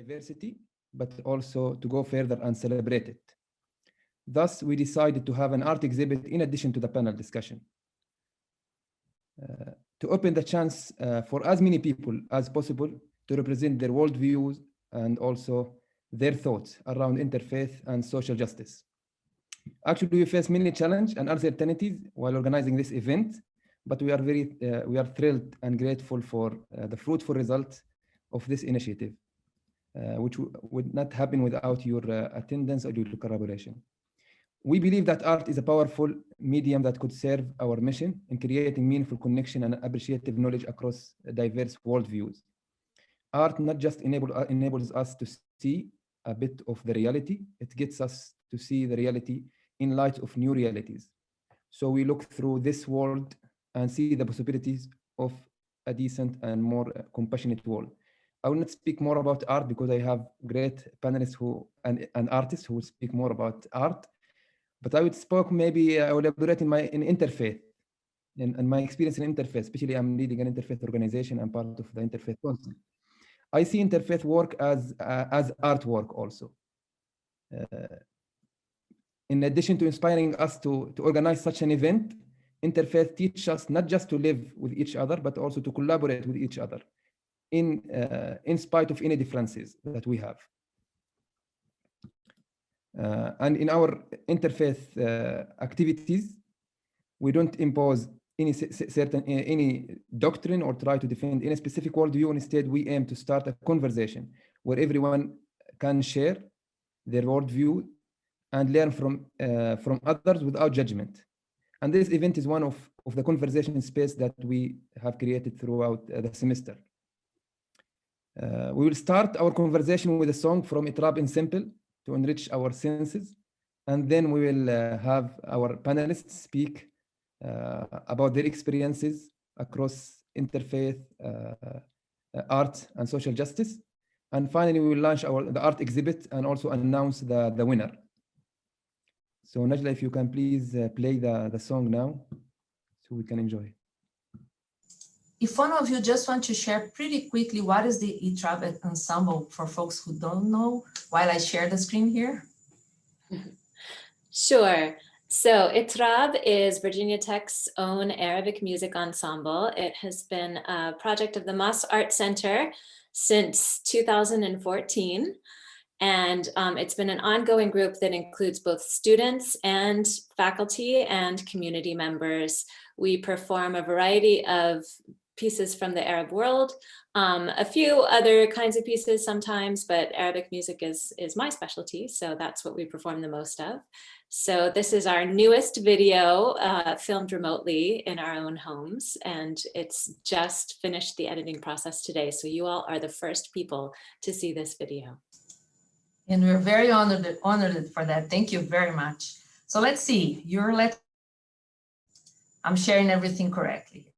diversity, but also to go further and celebrate it. Thus, we decided to have an art exhibit in addition to the panel discussion. To open the chance for as many people as possible to represent their worldviews and also their thoughts around interfaith and social justice. Actually, we face many challenges and uncertainties while organizing this event, but we are thrilled and grateful for the fruitful results of this initiative, which would not happen without your attendance or your collaboration. We believe that art is a powerful medium that could serve our mission in creating meaningful connection and appreciative knowledge across diverse worldviews. Art not just enables us to see a bit of the reality, it gets us to see the reality in light of new realities. So we look through this world and see the possibilities of a decent and more compassionate world. I will not speak more about art because I have great panelists and artists who will speak more about art. But I would spoke maybe I will elaborate in interfaith, and my experience in interfaith, especially I'm leading an interfaith organization and part of the Interfaith Council. I see interfaith work as artwork also. In addition to inspiring us to organize such an event, interfaith teaches us not just to live with each other, but also to collaborate with each other in spite of any differences that we have. And in our interfaith activities, we don't impose any doctrine or try to defend any specific worldview. Instead, we aim to start a conversation where everyone can share their worldview and learn from others without judgment. And this event is one of the conversation space that we have created throughout the semester. We will start our conversation with a song from Itraab Ensemble to enrich our senses. And then we will have our panelists speak about their experiences across interfaith, art, and social justice. And finally, we will launch the art exhibit and also announce the winner. So Najla, if you can please play the song now so we can enjoy. If one of you just want to share pretty quickly what is the Itraab Ensemble for folks who don't know, while I share the screen here. Sure. So Itraab is Virginia Tech's own Arabic music ensemble. It has been a project of the Mas Art Center since 2014. And it's been an ongoing group that includes both students and faculty and community members. We perform a variety of pieces from the Arab world, a few other kinds of pieces sometimes, but Arabic music is my specialty, so that's what we perform the most of. So this is our newest video filmed remotely in our own homes, and it's just finished the editing process today. So you all are the first people to see this video. And we're very honored for that. Thank you very much. So let's see, I'm sharing everything correctly.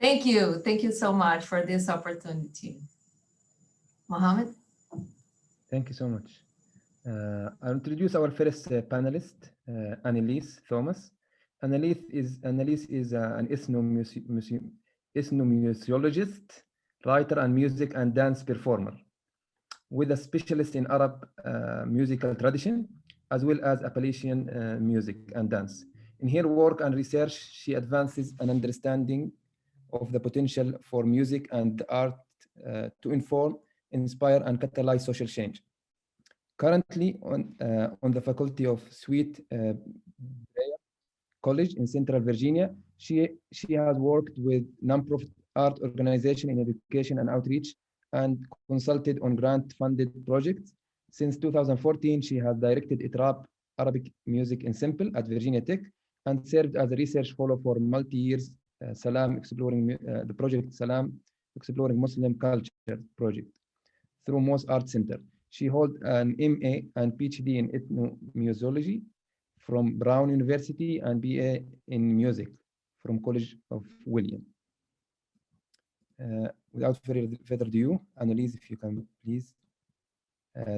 Thank you. Thank you so much for this opportunity. Mohammed? Thank you so much. I'll introduce our first panelist, Elise Thomas. Elise is an ethnomusicologist, writer, and music and dance performer, with a specialist in Arab musical tradition, as well as Appalachian music and dance. In her work and research, she advances an understanding of the potential for music and art to inform, inspire, and catalyze social change. Currently on the faculty of Sweet College in Central Virginia, she has worked with nonprofit art organizations in education and outreach and consulted on grant-funded projects. Since 2014, she has directed Itraab Arabic Music Ensemble at Virginia Tech and served as a research fellow for multi-years Salaam the project Salaam Exploring Muslim Culture project through Moss Art Center. She holds an MA and PhD in ethnomusicology from Brown University and BA in music from College of William. Without further ado, Elise, if you can please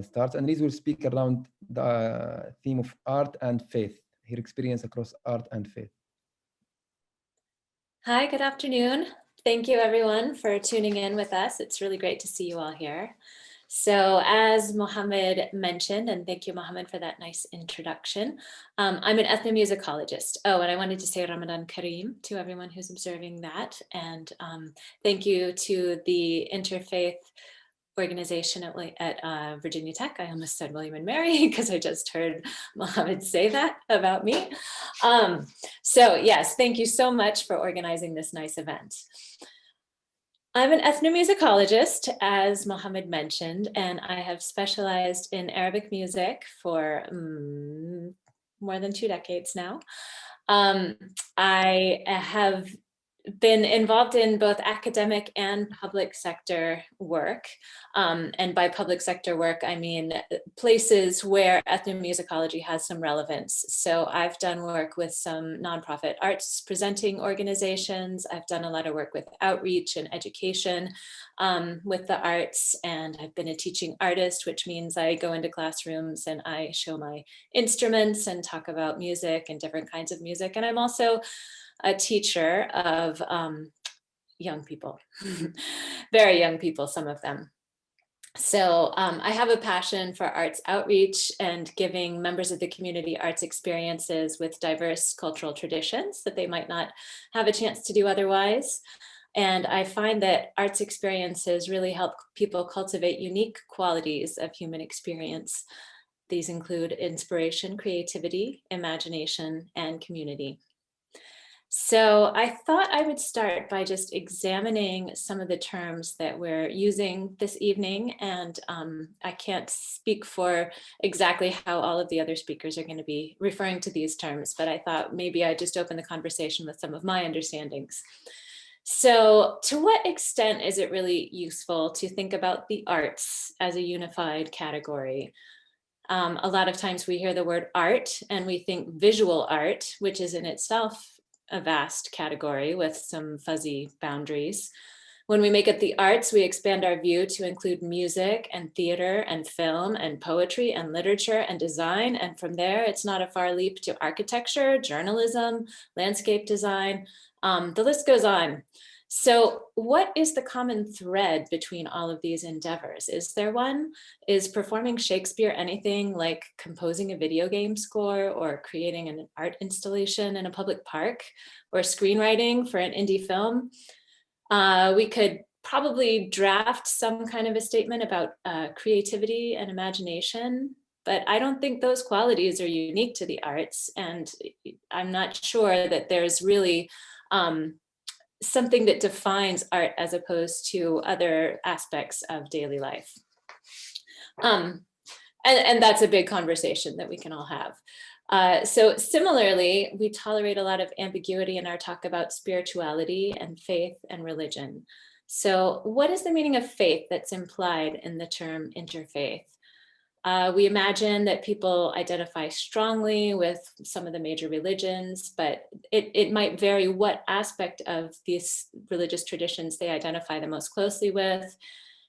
start. Elise will speak around the theme of art and faith, her experience across art and faith. Hi, good afternoon. Thank you everyone for tuning in with us. It's really great to see you all here. So as Mohammed mentioned, and thank you, Mohammed, for that nice introduction, I'm an ethnomusicologist. Oh, and I wanted to say Ramadan Kareem to everyone who's observing that. And thank you to the Interfaith organization at Virginia Tech. I almost said William and Mary because I just heard Mohammed say that about me. So yes, thank you so much for organizing this nice event. I'm an ethnomusicologist, as Mohammed mentioned, and I have specialized in Arabic music for more than 2 decades now. I have been involved in both academic and public sector work. And by public sector work, I mean places where ethnomusicology has some relevance. So I've done work with some nonprofit arts presenting organizations. I've done a lot of work with outreach and education with the arts. And I've been a teaching artist, which means I go into classrooms and I show my instruments and talk about music and different kinds of music. And I'm also a teacher of young people, very young people, some of them. So I have a passion for arts outreach and giving members of the community arts experiences with diverse cultural traditions that they might not have a chance to do otherwise. And I find that arts experiences really help people cultivate unique qualities of human experience. These include inspiration, creativity, imagination, and community. So I thought I would start by just examining some of the terms that we're using this evening. And I can't speak for exactly how all of the other speakers are going to be referring to these terms, but I thought maybe I'd just open the conversation with some of my understandings. So to what extent is it really useful to think about the arts as a unified category? A lot of times we hear the word art and we think visual art, which is in itself a vast category with some fuzzy boundaries. When we make it the arts, we expand our view to include music and theater and film and poetry and literature and design. And from there, it's not a far leap to architecture, journalism, landscape design. The list goes on. So what is the common thread between all of these endeavors? Is there one? Is performing Shakespeare anything like composing a video game score or creating an art installation in a public park or screenwriting for an indie film? We could probably draft some kind of a statement about creativity and imagination, but I don't think those qualities are unique to the arts. And I'm not sure that there's really something that defines art as opposed to other aspects of daily life. And that's a big conversation that we can all have. So similarly, we tolerate a lot of ambiguity in our talk about spirituality and faith and religion. So what is the meaning of faith that's implied in the term interfaith? We imagine that people identify strongly with some of the major religions, but it might vary what aspect of these religious traditions they identify the most closely with.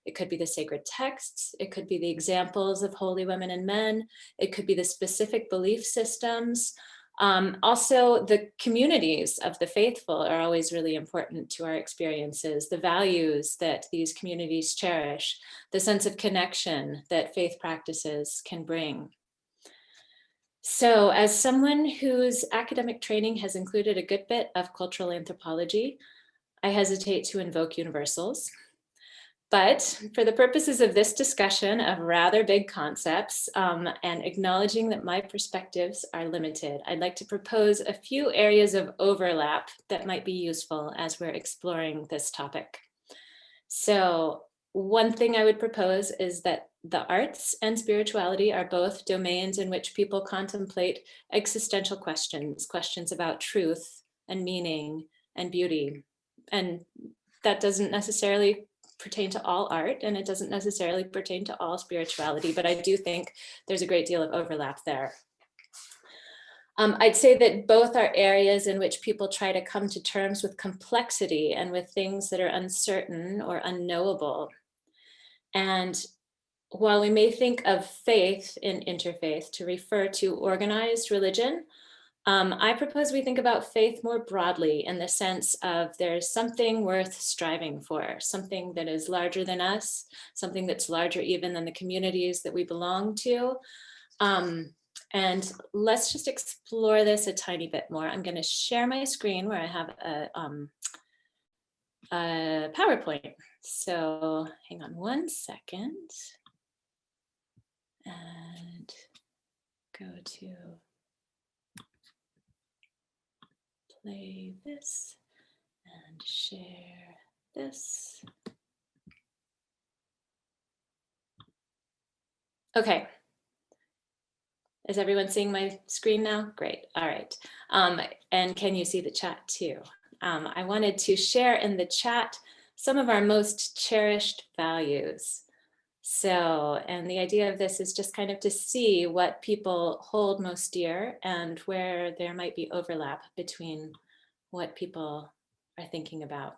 It could be the sacred texts. It could be the examples of holy women and men. It could be the specific belief systems. Also, the communities of the faithful are always really important to our experiences, the values that these communities cherish, the sense of connection that faith practices can bring. So as someone whose academic training has included a good bit of cultural anthropology, I hesitate to invoke universals. But for the purposes of this discussion of rather big concepts and acknowledging that my perspectives are limited, I'd like to propose a few areas of overlap that might be useful as we're exploring this topic. So one thing I would propose is that the arts and spirituality are both domains in which people contemplate existential questions, questions about truth and meaning and beauty. And that doesn't necessarily pertain to all art, and it doesn't necessarily pertain to all spirituality, but I do think there's a great deal of overlap there. I'd say that both are areas in which people try to come to terms with complexity and with things that are uncertain or unknowable. And while we may think of faith in interfaith to refer to organized religion, I propose we think about faith more broadly in the sense of there's something worth striving for, something that is larger than us, something that's larger even than the communities that we belong to. And let's just explore this a tiny bit more. I'm going to share my screen where I have a PowerPoint. So hang on one second and go to play this and share this. Okay. Is everyone seeing my screen now? Great. All right. And can you see the chat too? I wanted to share in the chat some of our most cherished values. So, and the idea of this is just kind of to see what people hold most dear and where there might be overlap between what people are thinking about.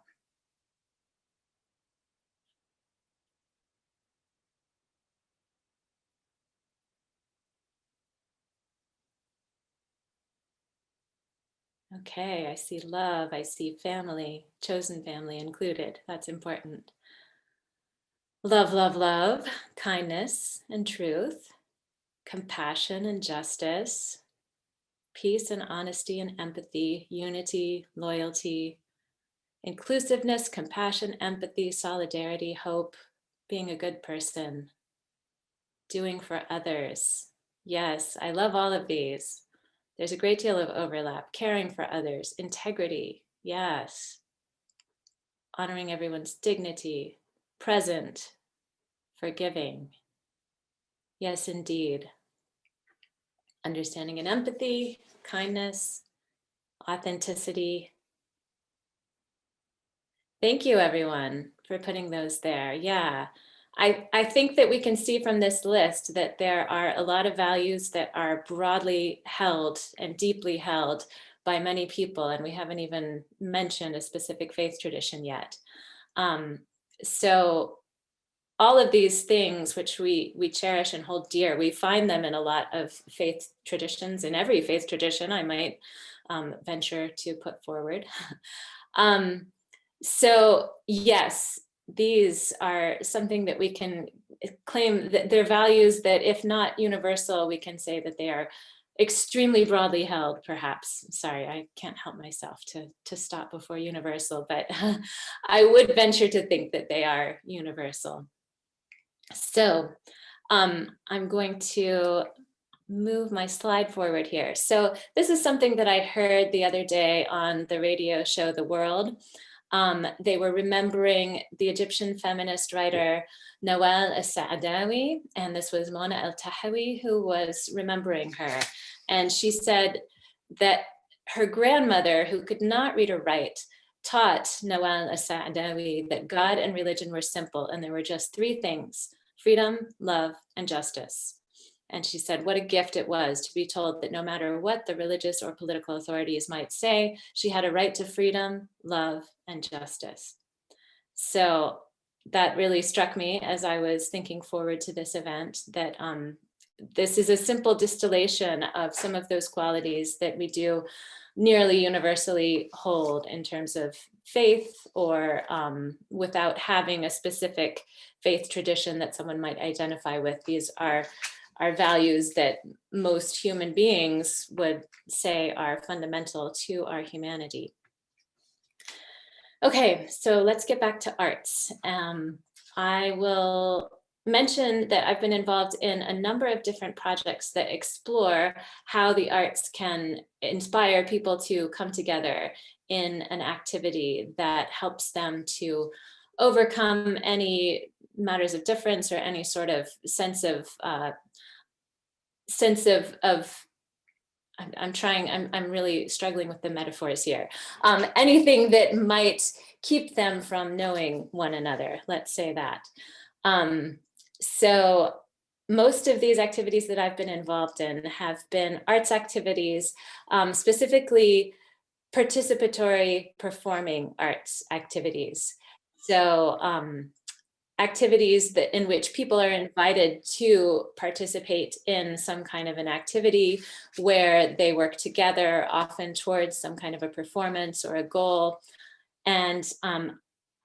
Okay, I see love, I see family, chosen family included. That's important. Love, love, love, kindness and truth, compassion and justice, peace and honesty and empathy, unity, loyalty, inclusiveness, compassion, empathy, solidarity, hope, being a good person, doing for others. Yes, I love all of these. There's a great deal of overlap. Caring for others, integrity, yes. Honoring everyone's dignity, present, forgiving. Yes, indeed. Understanding and empathy, kindness, authenticity. Thank you, everyone, for putting those there. Yeah, I think that we can see from this list that there are a lot of values that are broadly held and deeply held by many people, and we haven't even mentioned a specific faith tradition yet. So all of these things which we cherish and hold dear, we find them in a lot of faith traditions, in every faith tradition I might venture to put forward. So yes, these are something that we can claim that they're values that if not universal, we can say that they are extremely broadly held, perhaps. Sorry, I can't help myself to stop before universal, but I would venture to think that they are universal. So I'm going to move my slide forward here. So this is something that I heard the other day on the radio show, The World. They were remembering the Egyptian feminist writer Noel Adawi, and this was Mona El-Tahawi who was remembering her. And she said that her grandmother, who could not read or write, taught Noel Adawi that God and religion were simple, and there were just three things: freedom, love, and justice. And she said, what a gift it was to be told that no matter what the religious or political authorities might say, she had a right to freedom, love, and justice. So that really struck me as I was thinking forward to this event, that this is a simple distillation of some of those qualities that we do nearly universally hold in terms of faith, or without having a specific faith tradition that someone might identify with. These are values that most human beings would say are fundamental to our humanity. Okay, so let's get back to arts. I will mention that I've been involved in a number of different projects that explore how the arts can inspire people to come together in an activity that helps them to overcome any matters of difference or any sort of sense of I'm really struggling with the metaphors here. Anything that might keep them from knowing one another, let's say that. So most of these activities that I've been involved in have been arts activities, specifically participatory performing arts activities. So activities that in which people are invited to participate in some kind of an activity where they work together, often towards some kind of a performance or a goal. And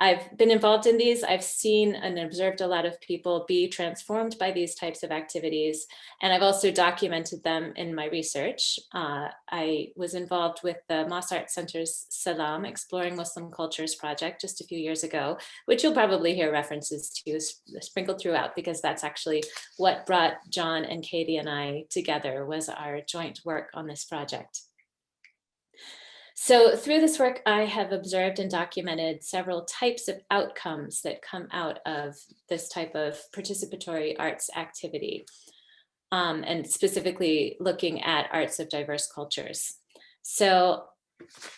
I've been involved in these. I've seen and observed a lot of people be transformed by these types of activities. And I've also documented them in my research. I was involved with the Moss Arts Center's Salaam, Exploring Muslim Cultures project just a few years ago, which you'll probably hear references to sprinkled throughout, because that's actually what brought Jon and Katy and I together, was our joint work on this project. So through this work, I have observed and documented several types of outcomes that come out of this type of participatory arts activity, and specifically looking at arts of diverse cultures. So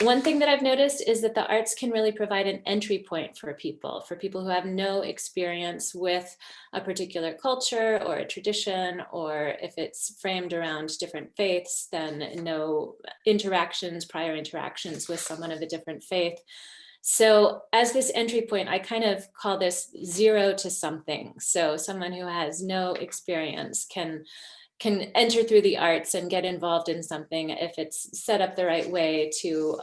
one thing that I've noticed is that the arts can really provide an entry point for people who have no experience with a particular culture or a tradition, or if it's framed around different faiths, then no prior interactions with someone of a different faith. So as this entry point, I kind of call this 0 to something. So someone who has no experience can enter through the arts and get involved in something if it's set up the right way to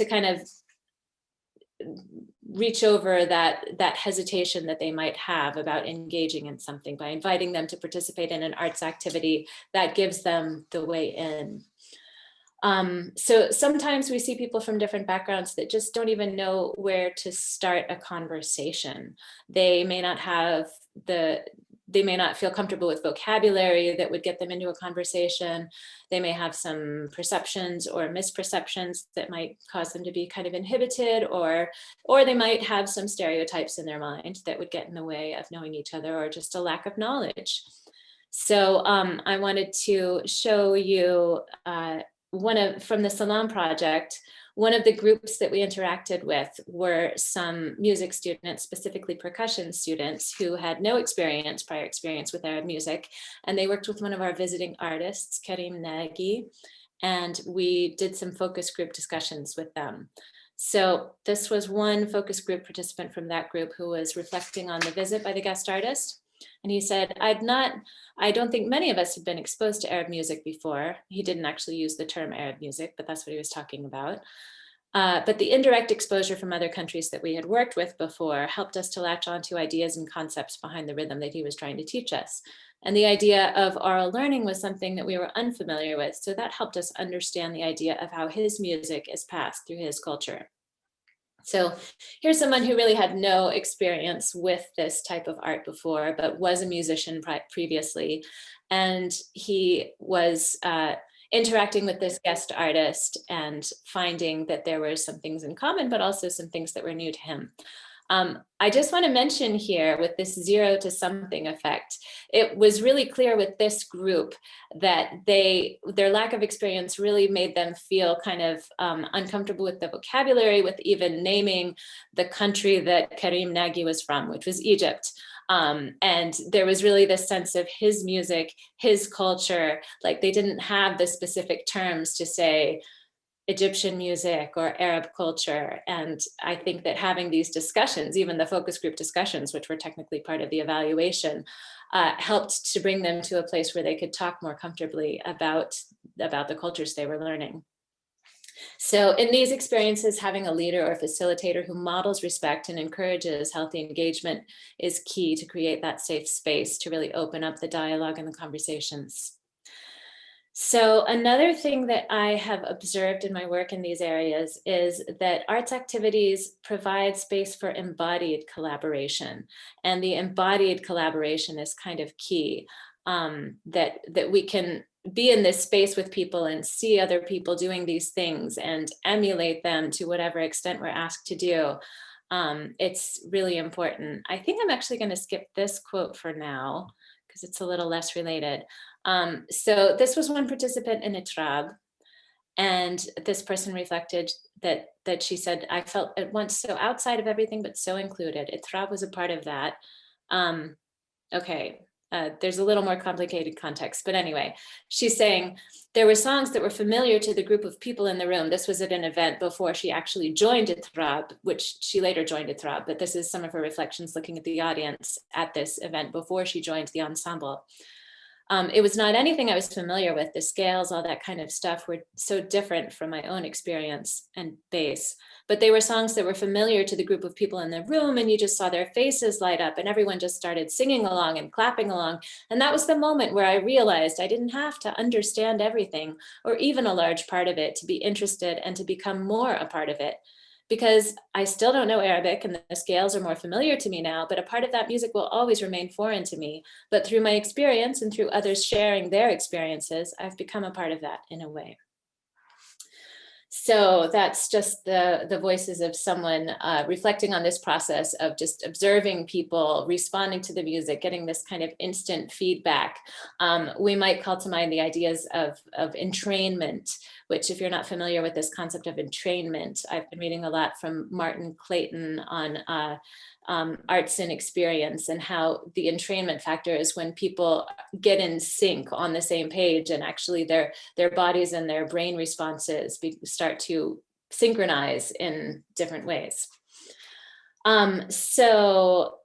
kind of reach over that hesitation that they might have about engaging in something, by inviting them to participate in an arts activity that gives them the way in. So sometimes we see people from different backgrounds that just don't even know where to start a conversation. They may not feel comfortable with vocabulary that would get them into a conversation. They may have some perceptions or misperceptions that might cause them to be kind of inhibited, or they might have some stereotypes in their mind that would get in the way of knowing each other, or just a lack of knowledge. So I wanted to show you from the Salaam project. One of the groups that we interacted with were some music students, specifically percussion students, who had no prior experience with Arab music. And they worked with one of our visiting artists, Kerry Sheppard, and we did some focus group discussions with them. So this was one focus group participant from that group who was reflecting on the visit by the guest artist. And he said, I don't think many of us had been exposed to Arab music before. He didn't actually use the term Arab music, but that's what he was talking about. But the indirect exposure from other countries that we had worked with before helped us to latch onto ideas and concepts behind the rhythm that he was trying to teach us. And the idea of oral learning was something that we were unfamiliar with. So that helped us understand the idea of how his music is passed through his culture. So here's someone who really had no experience with this type of art before, but was a musician previously. And he was interacting with this guest artist and finding that there were some things in common, but also some things that were new to him. I just want to mention here, with this 0 to something effect, it was really clear with this group that their lack of experience really made them feel kind of uncomfortable with the vocabulary, with even naming the country that Karim Nagy was from, which was Egypt. And there was really this sense of his music, his culture, like they didn't have the specific terms to say Egyptian music or Arab culture. And I think that having these discussions, even the focus group discussions, which were technically part of the evaluation, helped to bring them to a place where they could talk more comfortably about the cultures they were learning. So in these experiences, having a leader or facilitator who models respect and encourages healthy engagement is key to create that safe space to really open up the dialogue and the conversations. So another thing that I have observed in my work in these areas is that arts activities provide space for embodied collaboration. And the embodied collaboration is kind of key, that we can be in this space with people and see other people doing these things and emulate them to whatever extent we're asked to do. It's really important. I think I'm actually going to skip this quote for now because it's a little less related. So this was one participant in Itraab, and this person reflected that she said, I felt at once so outside of everything, but so included. Itraab was a part of that. There's a little more complicated context, but anyway, she's saying there were songs that were familiar to the group of people in the room. This was at an event before she actually joined Itraab, which she later joined Itraab, but this is some of her reflections looking at the audience at this event before she joined the ensemble. It was not anything I was familiar with. The scales, all that kind of stuff were so different from my own experience and base, but they were songs that were familiar to the group of people in the room, and you just saw their faces light up and everyone just started singing along and clapping along. And that was the moment where I realized I didn't have to understand everything or even a large part of it to be interested and to become more a part of it. Because I still don't know Arabic and the scales are more familiar to me now, but a part of that music will always remain foreign to me. But through my experience and through others sharing their experiences, I've become a part of that in a way. So that's just the voices of someone reflecting on this process of just observing people, responding to the music, getting this kind of instant feedback. We might call to mind the ideas of entrainment, which if you're not familiar with this concept of entrainment, I've been reading a lot from Martin Clayton on arts and experience, and how the entrainment factor is when people get in sync on the same page and actually their bodies and their brain responses start to synchronize in different ways. So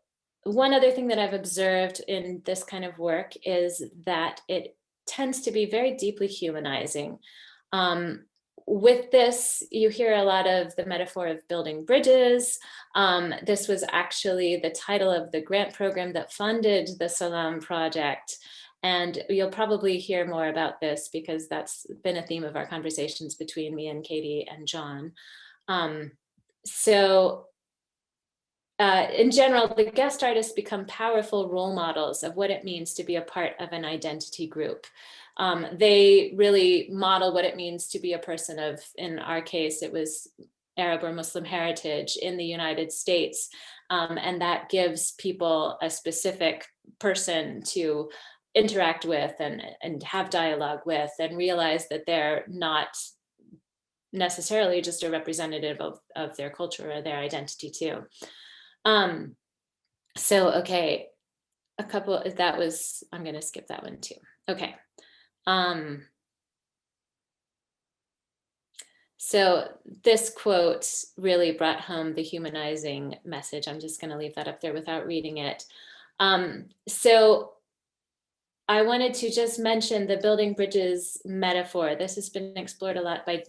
one other thing that I've observed in this kind of work is that it tends to be very deeply humanizing. With this, you hear a lot of the metaphor of building bridges. This was actually the title of the grant program that funded the Salaam project. And you'll probably hear more about this because that's been a theme of our conversations between me and Katy and Jon. In general, the guest artists become powerful role models of what it means to be a part of an identity group. They really model what it means to be a person of, in our case, it was Arab or Muslim heritage in the United States. And that gives people a specific person to interact with and have dialogue with and realize that they're not necessarily just a representative of their culture or their identity too. So, okay, I'm gonna skip that one too. Okay. So this quote really brought home the humanizing message. I'm just going to leave that up there without reading it. So I wanted to just mention the building bridges metaphor. This has been explored a lot by,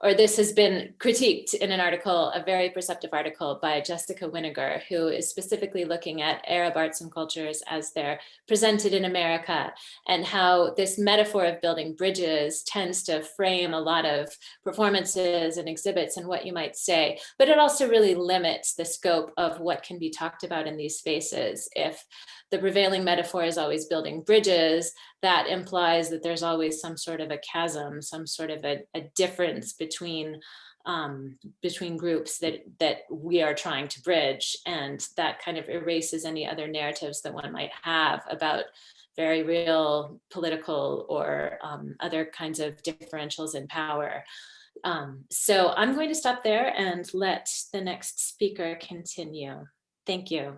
or this has been critiqued in an article, a very perceptive article by Jessica Winiger, who is specifically looking at Arab arts and cultures as they're presented in America, and how this metaphor of building bridges tends to frame a lot of performances and exhibits and what you might say, but it also really limits the scope of what can be talked about in these spaces. If the prevailing metaphor is always building bridges, that implies that there's always some sort of a chasm, some sort of a difference between groups that we are trying to bridge, and that kind of erases any other narratives that one might have about very real political or other kinds of differentials in power. So I'm going to stop there and let the next speaker continue. Thank you.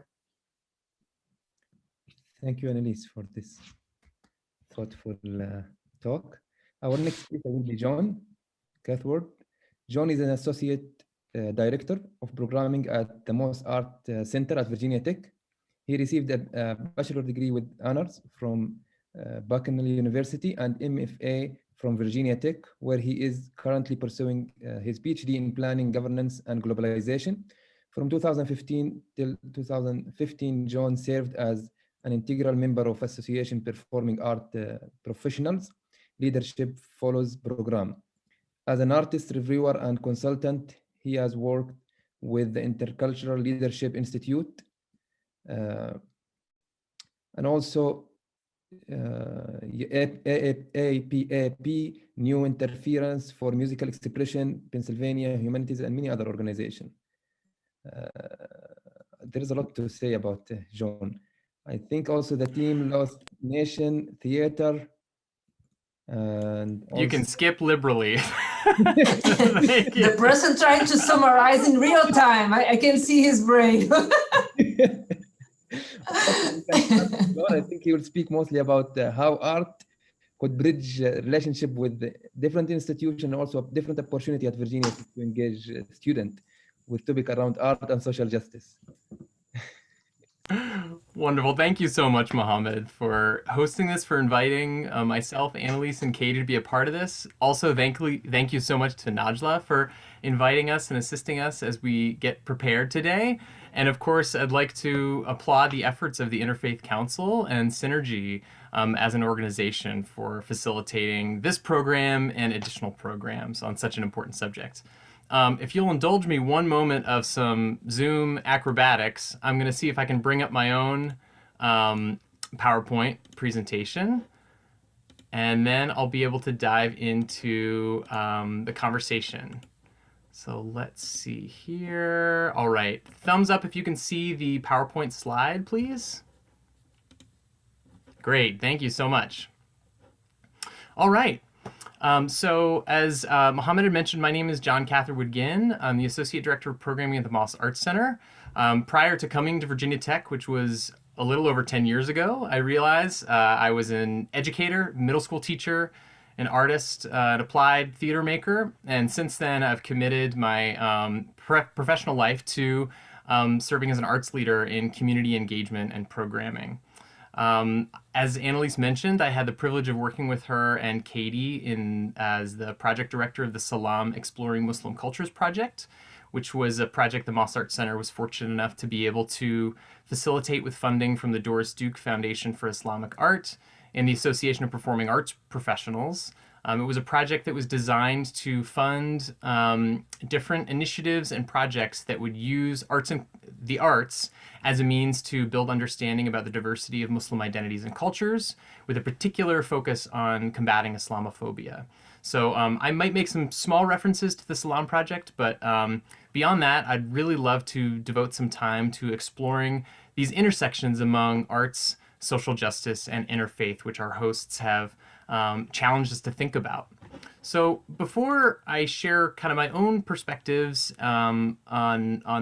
Thank you, Annalise, for this thoughtful talk. Our next speaker will be Jon Catherwood. Jon is an associate director of programming at the Moss Art Center at Virginia Tech. He received a bachelor degree with honors from Painel University and MFA from Virginia Tech, where he is currently pursuing his PhD in planning, governance, and globalization. From 2015 till 2015, Jon served as an integral member of Association Performing Art Professionals Leadership Follows Program. As an artist, reviewer, and consultant, he has worked with the Intercultural Leadership Institute and also APAP, New Interference for Musical Expression, Pennsylvania Humanities, and many other organizations. There is a lot to say about Jon. I think also the team Lost Nation Theater. And you can skip liberally. The person trying to summarize in real time. I can see his brain. I think he will speak mostly about how art could bridge relationship with different institutions, also different opportunity at Virginia to engage students with topic around art and social justice. Wonderful. Thank you so much, Mohammed, for hosting this, for inviting myself, Annalise, and Katy to be a part of this. Also, thank you so much to Najla for inviting us and assisting us as we get prepared today. And of course, I'd like to applaud the efforts of the Interfaith Council and Synergy as an organization for facilitating this program and additional programs on such an important subject. If you'll indulge me one moment of some Zoom acrobatics, I'm going to see if I can bring up my own PowerPoint presentation, and then I'll be able to dive into the conversation. So let's see here. All right. Thumbs up if you can see the PowerPoint slide, please. Great. Thank you so much. All right. So as Mohammed had mentioned, my name is Jon Catherwood-Ginn. I'm the Associate Director of Programming at the Moss Arts Center. Prior to coming to Virginia Tech, which was a little over 10 years ago, I realized I was an educator, middle school teacher, an artist, an applied theater maker. And since then, I've committed my professional life to serving as an arts leader in community engagement and programming. As Annalise mentioned, I had the privilege of working with her and Katy as the project director of the Salaam Exploring Muslim Cultures project, which was a project the Moss Arts Center was fortunate enough to be able to facilitate with funding from the Doris Duke Foundation for Islamic Art and the Association of Performing Arts Professionals. It was a project that was designed to fund different initiatives and projects that would use the arts as a means to build understanding about the diversity of Muslim identities and cultures, with a particular focus on combating Islamophobia. So I might make some small references to the Salaam project, but beyond that, I'd really love to devote some time to exploring these intersections among arts, social justice, and interfaith, which our hosts have challenged us to think about. So before I share kind of my own perspectives on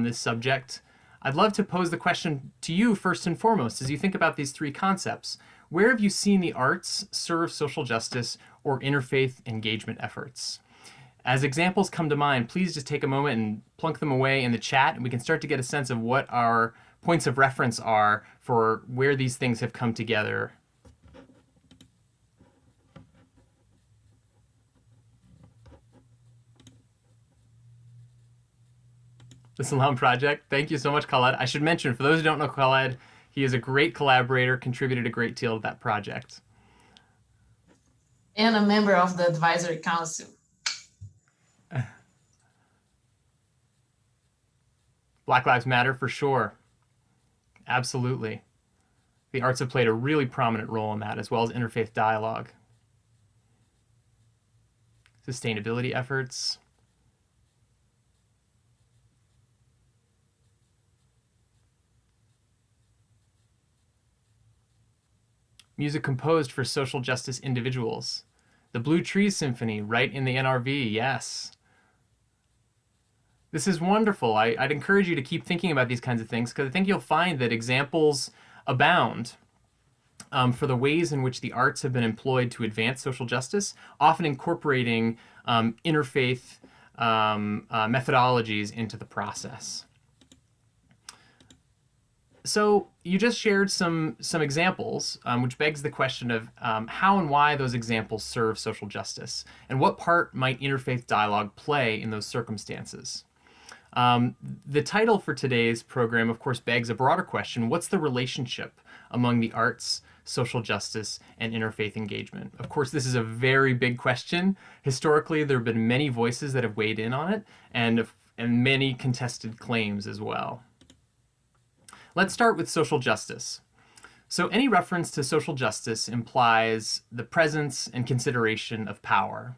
this subject, I'd love to pose the question to you first and foremost as you think about these three concepts. Where have you seen the arts serve social justice or interfaith engagement efforts? As examples come to mind, please just take a moment and plunk them away in the chat, and we can start to get a sense of what our points of reference are for where these things have come together. The Salaam Project. Thank you so much, Khaled. I should mention, for those who don't know Khaled, he is a great collaborator, contributed a great deal to that project. And a member of the advisory council. Black Lives Matter for sure. Absolutely. The arts have played a really prominent role in that, as well as interfaith dialogue. Sustainability efforts. Music composed for social justice individuals. The Blue Trees Symphony, right in the NRV, yes. This is wonderful. I'd encourage you to keep thinking about these kinds of things, because I think you'll find that examples abound. for the ways in which the arts have been employed to advance social justice, often incorporating interfaith methodologies into the process. So you just shared some examples, which begs the question of how and why those examples serve social justice, and what part might interfaith dialogue play in those circumstances. The title for today's program, of course, begs a broader question: what's the relationship among the arts, social justice, and interfaith engagement? Of course, this is a very big question. Historically, there have been many voices that have weighed in on it, and many contested claims as well. Let's start with social justice. So any reference to social justice implies the presence and consideration of power.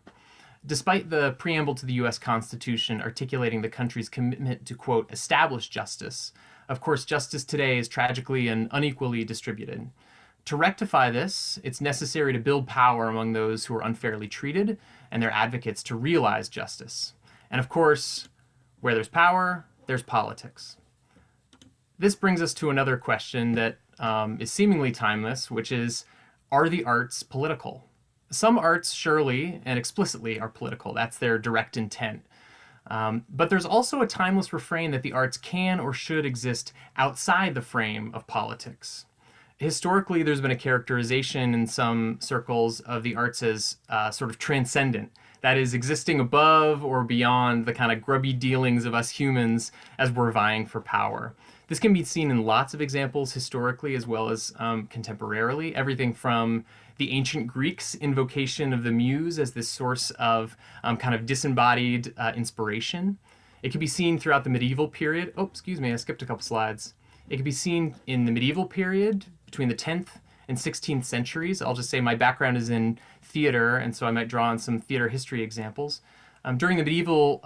Despite the preamble to the US Constitution articulating the country's commitment to, quote, establish justice, of course, justice today is tragically and unequally distributed. To rectify this, it's necessary to build power among those who are unfairly treated and their advocates to realize justice. And of course, where there's power, there's politics. This brings us to another question that is seemingly timeless, which is, are the arts political? Some arts surely and explicitly are political. That's their direct intent. But there's also a timeless refrain that the arts can or should exist outside the frame of politics. Historically, there's been a characterization in some circles of the arts as sort of transcendent. That is, existing above or beyond the kind of grubby dealings of us humans as we're vying for power. This can be seen in lots of examples historically as well as contemporarily. Everything from the ancient Greeks' invocation of the muse as this source of kind of disembodied inspiration. It can be seen throughout the medieval period. Oh, excuse me, I skipped a couple slides. It can be seen in the medieval period between the 10th and 16th centuries. I'll just say my background is in theater, and so I might draw on some theater history examples. During the medieval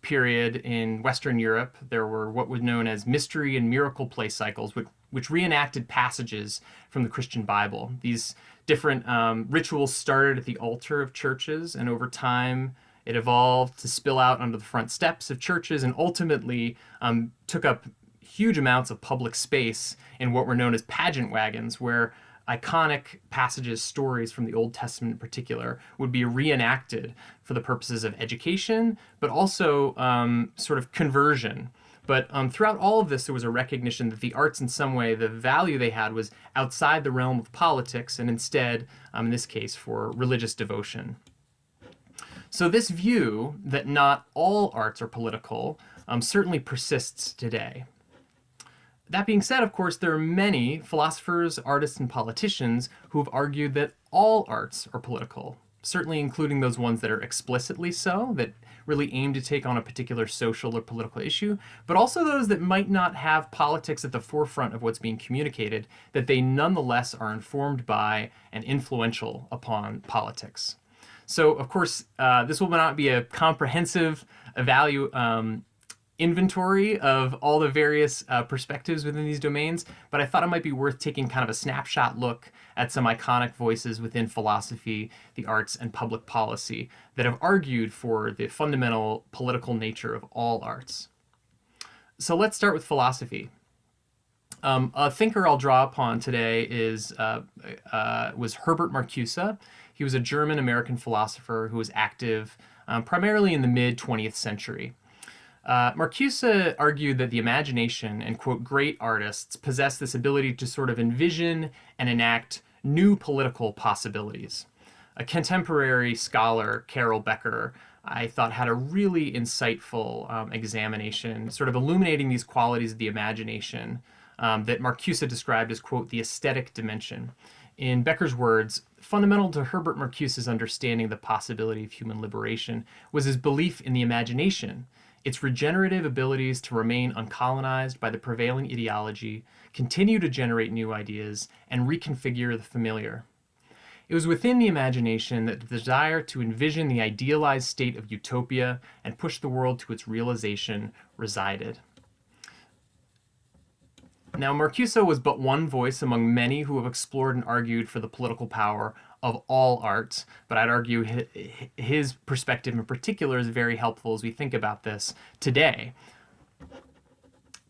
period in Western Europe, there were what was known as mystery and miracle play cycles, which reenacted passages from the Christian Bible. These different rituals started at the altar of churches, and over time it evolved to spill out onto the front steps of churches, and ultimately took up huge amounts of public space in what were known as pageant wagons, where iconic passages, stories from the Old Testament in particular, would be reenacted for the purposes of education, but also sort of conversion. But throughout all of this, there was a recognition that the arts, in some way, the value they had was outside the realm of politics, and instead, in this case, for religious devotion. So this view that not all arts are political certainly persists today. That being said, of course, there are many philosophers, artists, and politicians who have argued that all arts are political, certainly including those ones that are explicitly so, that really aim to take on a particular social or political issue, but also those that might not have politics at the forefront of what's being communicated, that they nonetheless are informed by and influential upon politics. So, of course, this will not be a comprehensive inventory of all the various perspectives within these domains, but I thought it might be worth taking kind of a snapshot look at some iconic voices within philosophy, the arts, and public policy that have argued for the fundamental political nature of all arts. So let's start with philosophy. A thinker I'll draw upon today was Herbert Marcusa. He was a German-American philosopher who was active primarily in the mid-20th century. Marcusa argued that the imagination and, quote, great artists possess this ability to sort of envision and enact new political possibilities. A contemporary scholar, Carol Becker, I thought had a really insightful examination, sort of illuminating these qualities of the imagination that Marcusa described as, quote, the aesthetic dimension. In Becker's words, fundamental to Herbert Marcusa's understanding of the possibility of human liberation was his belief in the imagination, its regenerative abilities to remain uncolonized by the prevailing ideology, continue to generate new ideas, and reconfigure the familiar. It was within the imagination that the desire to envision the idealized state of utopia and push the world to its realization resided. Now, Marcusa was but one voice among many who have explored and argued for the political power of all arts, but I'd argue his perspective in particular is very helpful as we think about this today.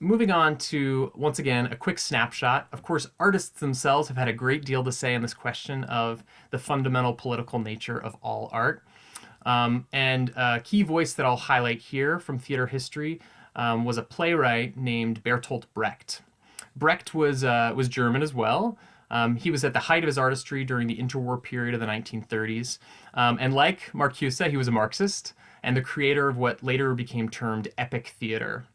moving on to, once again, a quick snapshot. Of course, artists themselves have had a great deal to say on this question of the fundamental political nature of all art. And a key voice that I'll highlight here from theater history was a playwright named Bertolt Brecht. Brecht was German as well. He was at the height of his artistry during the interwar period of the 1930s. And like Marcusa, he was a Marxist and the creator of what later became termed epic theater.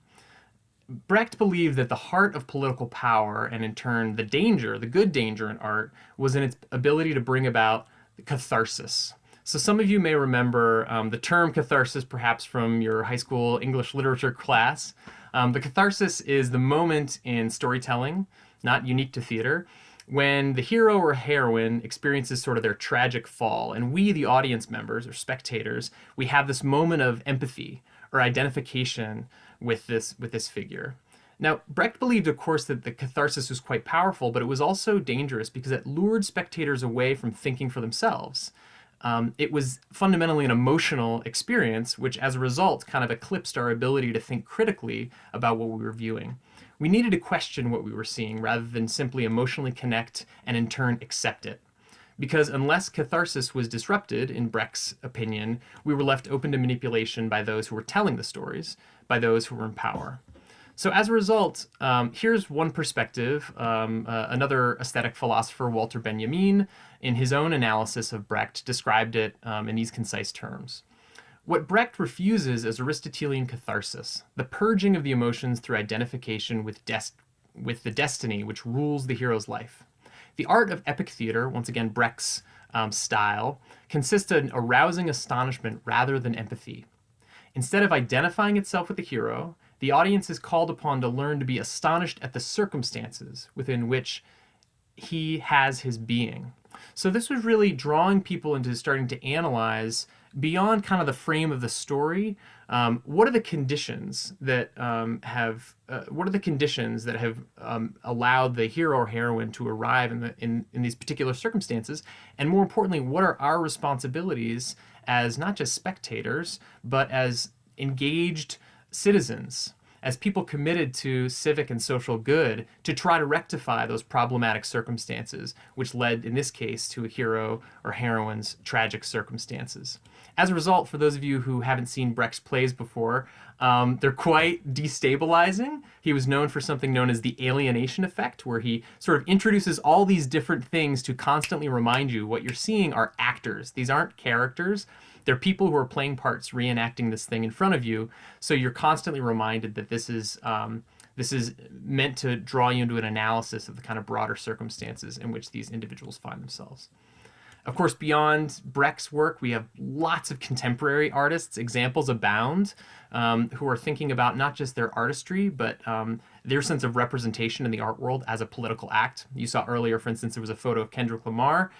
Brecht believed that the heart of political power, and in turn the danger, the good danger in art, was in its ability to bring about catharsis. So some of you may remember the term catharsis perhaps from your high school English literature class. The catharsis is the moment in storytelling, not unique to theater, when the hero or heroine experiences sort of their tragic fall, and we, the audience members or spectators, we have this moment of empathy or identification with this figure. Now, Brecht believed, of course, that the catharsis was quite powerful, but it was also dangerous because it lured spectators away from thinking for themselves. It was fundamentally an emotional experience, which as a result kind of eclipsed our ability to think critically about what we were viewing. We needed to question what we were seeing rather than simply emotionally connect and in turn accept it. Because unless catharsis was disrupted, in Brecht's opinion, we were left open to manipulation by those who were telling the stories, by those who were in power. So as a result, here's one perspective. Another aesthetic philosopher, Walter Benjamin, in his own analysis of Brecht, described it in these concise terms. What Brecht refuses is Aristotelian catharsis, the purging of the emotions through identification with the destiny which rules the hero's life. The art of epic theater, once again Brecht's style, consists in arousing astonishment rather than empathy. Instead of identifying itself with the hero, the audience is called upon to learn to be astonished at the circumstances within which he has his being. So this was really drawing people into starting to analyze beyond kind of the frame of the story. What are the conditions that have allowed the hero or heroine to arrive in these particular circumstances? And more importantly, what are our responsibilities as not just spectators, but as engaged citizens, as people committed to civic and social good, to try to rectify those problematic circumstances, which led, in this case, to a hero or heroine's tragic circumstances. As a result, for those of you who haven't seen Brecht's plays before, they're quite destabilizing. He was known for something known as the alienation effect, where he sort of introduces all these different things to constantly remind you what you're seeing are actors. These aren't characters. They're people who are playing parts, reenacting this thing in front of you. So you're constantly reminded that this is meant to draw you into an analysis of the kind of broader circumstances in which these individuals find themselves. Of course, beyond Brecht's work, we have lots of contemporary artists. Examples abound who are thinking about not just their artistry, but their sense of representation in the art world as a political act. You saw earlier, for instance, there was a photo of Kendrick Lamar.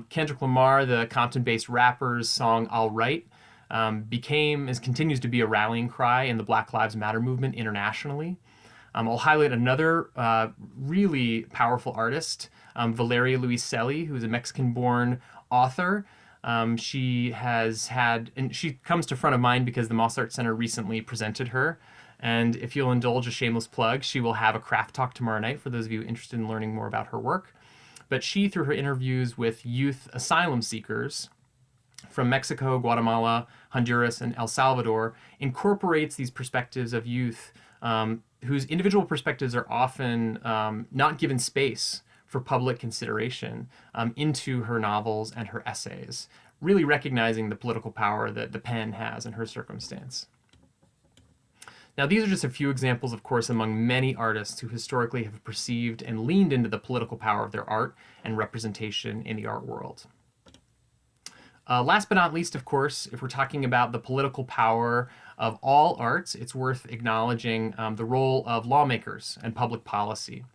Kendrick Lamar, the Compton-based rapper's song "All Right" continues to be a rallying cry in the Black Lives Matter movement internationally. I'll highlight another really powerful artist, Valeria Luiselli, who is a Mexican-born author. She comes to front of mind because the Moss Art Center recently presented her. And if you'll indulge a shameless plug, she will have a craft talk tomorrow night for those of you interested in learning more about her work. But she, through her interviews with youth asylum seekers from Mexico, Guatemala, Honduras, and El Salvador, incorporates these perspectives of youth whose individual perspectives are often not given space for public consideration into her novels and her essays, really recognizing the political power that the pen has in her circumstance. Now, these are just a few examples, of course, among many artists who historically have perceived and leaned into the political power of their art and representation in the art world. Last but not least, of course, if we're talking about the political power of all arts, it's worth acknowledging the role of lawmakers and public policy.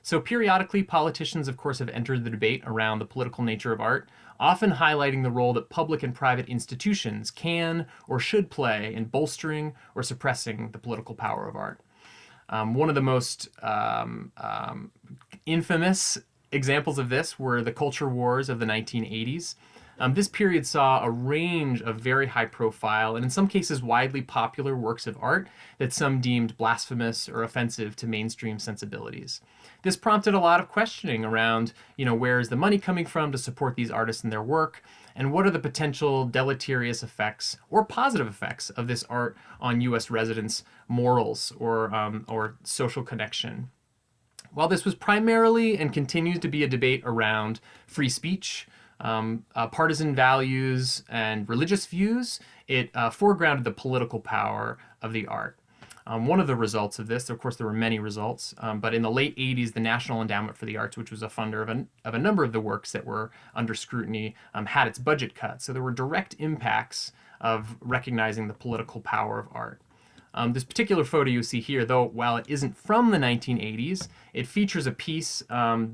So periodically, politicians, of course, have entered the debate around the political nature of art, often highlighting the role that public and private institutions can or should play in bolstering or suppressing the political power of art. One of the most infamous examples of this were the culture wars of the 1980s. This period saw a range of very high profile and in some cases widely popular works of art that some deemed blasphemous or offensive to mainstream sensibilities. This prompted a lot of questioning around, where is the money coming from to support these artists and their work, and what are the potential deleterious effects or positive effects of this art on U.S. residents' morals or social connection. While this was primarily and continues to be a debate around free speech, partisan values, and religious views, it foregrounded the political power of the art. One of the results of this, of course, there were many results, but in the late 80s, the National Endowment for the Arts, which was a funder of a number of the works that were under scrutiny, had its budget cut. So there were direct impacts of recognizing the political power of art. This particular photo you see here, though, while it isn't from the 1980s, it features a piece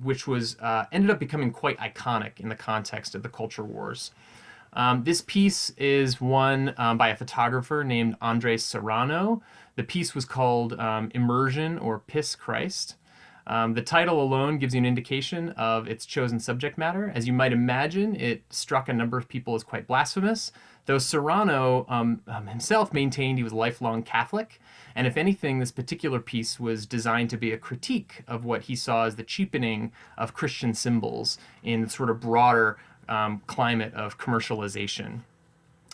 which was ended up becoming quite iconic in the context of the culture wars. This piece is one by a photographer named Andres Serrano. The piece was called Immersion or Piss Christ. The title alone gives you an indication of its chosen subject matter. As you might imagine, it struck a number of people as quite blasphemous, though Serrano himself maintained he was a lifelong Catholic. And if anything, this particular piece was designed to be a critique of what he saw as the cheapening of Christian symbols in the sort of broader climate of commercialization.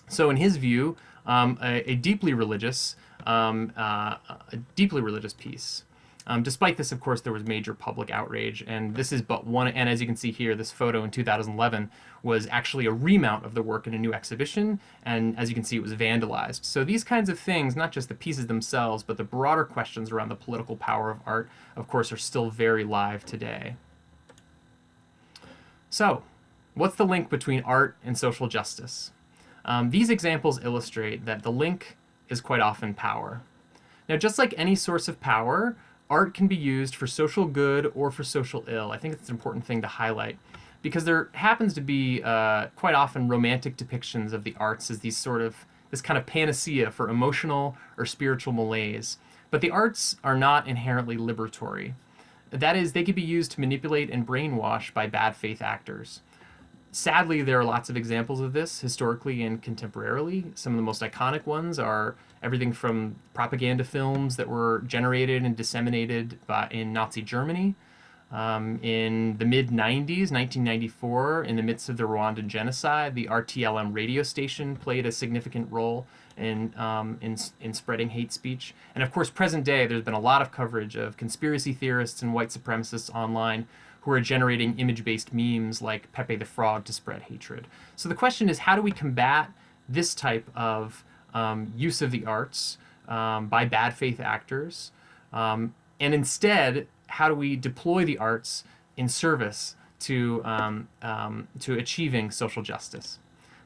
So in his view, a deeply religious piece. Despite this, of course, there was major public outrage, and this is but one, and as you can see here, this photo in 2011 was actually a remount of the work in a new exhibition, and as you can see, it was vandalized. So these kinds of things, not just the pieces themselves, but the broader questions around the political power of art, of course, are still very live today. So, what's the link between art and social justice? These examples illustrate that the link is quite often power. Now, just like any source of power, art can be used for social good or for social ill. I think it's an important thing to highlight because there happens to be quite often romantic depictions of the arts as this kind of panacea for emotional or spiritual malaise. But the arts are not inherently liberatory. That is, they can be used to manipulate and brainwash by bad faith actors. Sadly, there are lots of examples of this historically and contemporarily. Some of the most iconic ones are everything from propaganda films that were generated and disseminated in Nazi Germany. In the mid-90s, 1994, in the midst of the Rwandan genocide, the RTLM radio station played a significant role in spreading hate speech. And of course, present day, there's been a lot of coverage of conspiracy theorists and white supremacists online who are generating image-based memes like Pepe the Frog to spread hatred. So the question is, how do we combat this type of use of the arts by bad faith actors? And instead, how do we deploy the arts in service to achieving social justice?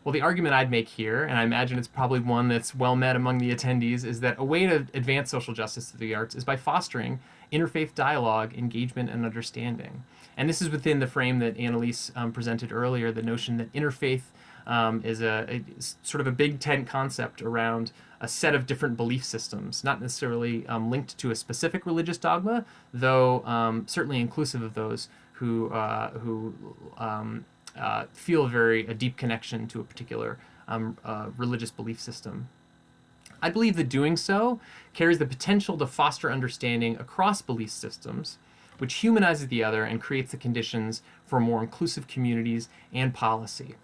Well, the argument I'd make here, and I imagine it's probably one that's well met among the attendees, is that a way to advance social justice through the arts is by fostering interfaith dialogue, engagement, and understanding. And this is within the frame that Annalise presented earlier, the notion that interfaith is a sort of a big tent concept around a set of different belief systems, not necessarily linked to a specific religious dogma, though certainly inclusive of those who feel a deep connection to a particular religious belief system. I believe that doing so carries the potential to foster understanding across belief systems, which humanizes the other and creates the conditions for more inclusive communities and policy.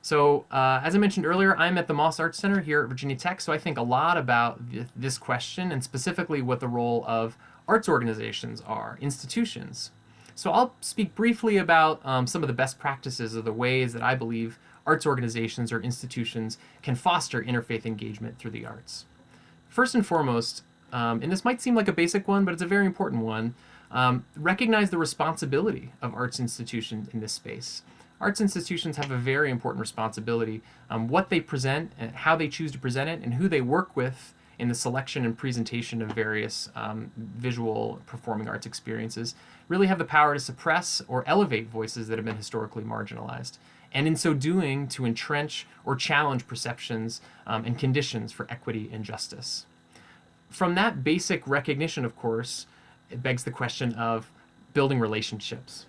So, as I mentioned earlier, I'm at the Moss Arts Center here at Virginia Tech, so I think a lot about this question and specifically what the role of arts organizations are, institutions. So I'll speak briefly about some of the best practices or the ways that I believe arts organizations or institutions can foster interfaith engagement through the arts. First and foremost, and this might seem like a basic one, but it's a very important one, recognize the responsibility of arts institutions in this space. Arts institutions have a very important responsibility. What they present, and how they choose to present it, and who they work with in the selection and presentation of various visual performing arts experiences really have the power to suppress or elevate voices that have been historically marginalized, and in so doing to entrench or challenge perceptions and conditions for equity and justice. From that basic recognition, of course, it begs the question of building relationships.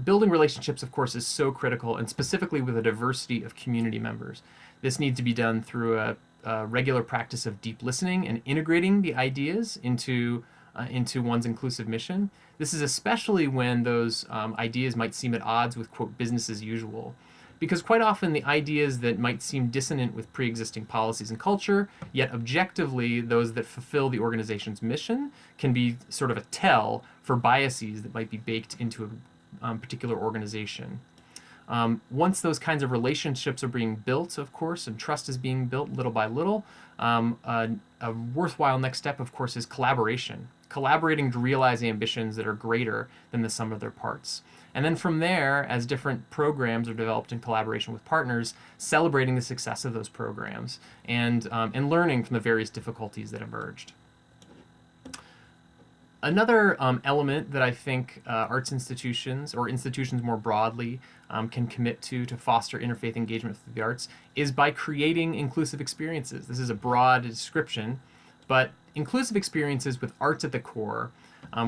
building relationships, of course, is so critical, and specifically with a diversity of community members. This needs to be done through a regular practice of deep listening and integrating the ideas into one's inclusive mission. This is especially when those ideas might seem at odds with, quote, business as usual. Because quite often the ideas that might seem dissonant with pre-existing policies and culture, yet objectively those that fulfill the organization's mission, can be sort of a tell for biases that might be baked into a particular organization. Once those kinds of relationships are being built, of course, and trust is being built little by little, a worthwhile next step, of course, is collaboration. Collaborating to realize ambitions that are greater than the sum of their parts. And then from there, as different programs are developed in collaboration with partners, celebrating the success of those programs and learning from the various difficulties that emerged. Another element that I think arts institutions, or institutions more broadly, can commit to foster interfaith engagement with the arts is by creating inclusive experiences. This is a broad description, but inclusive experiences with arts at the core,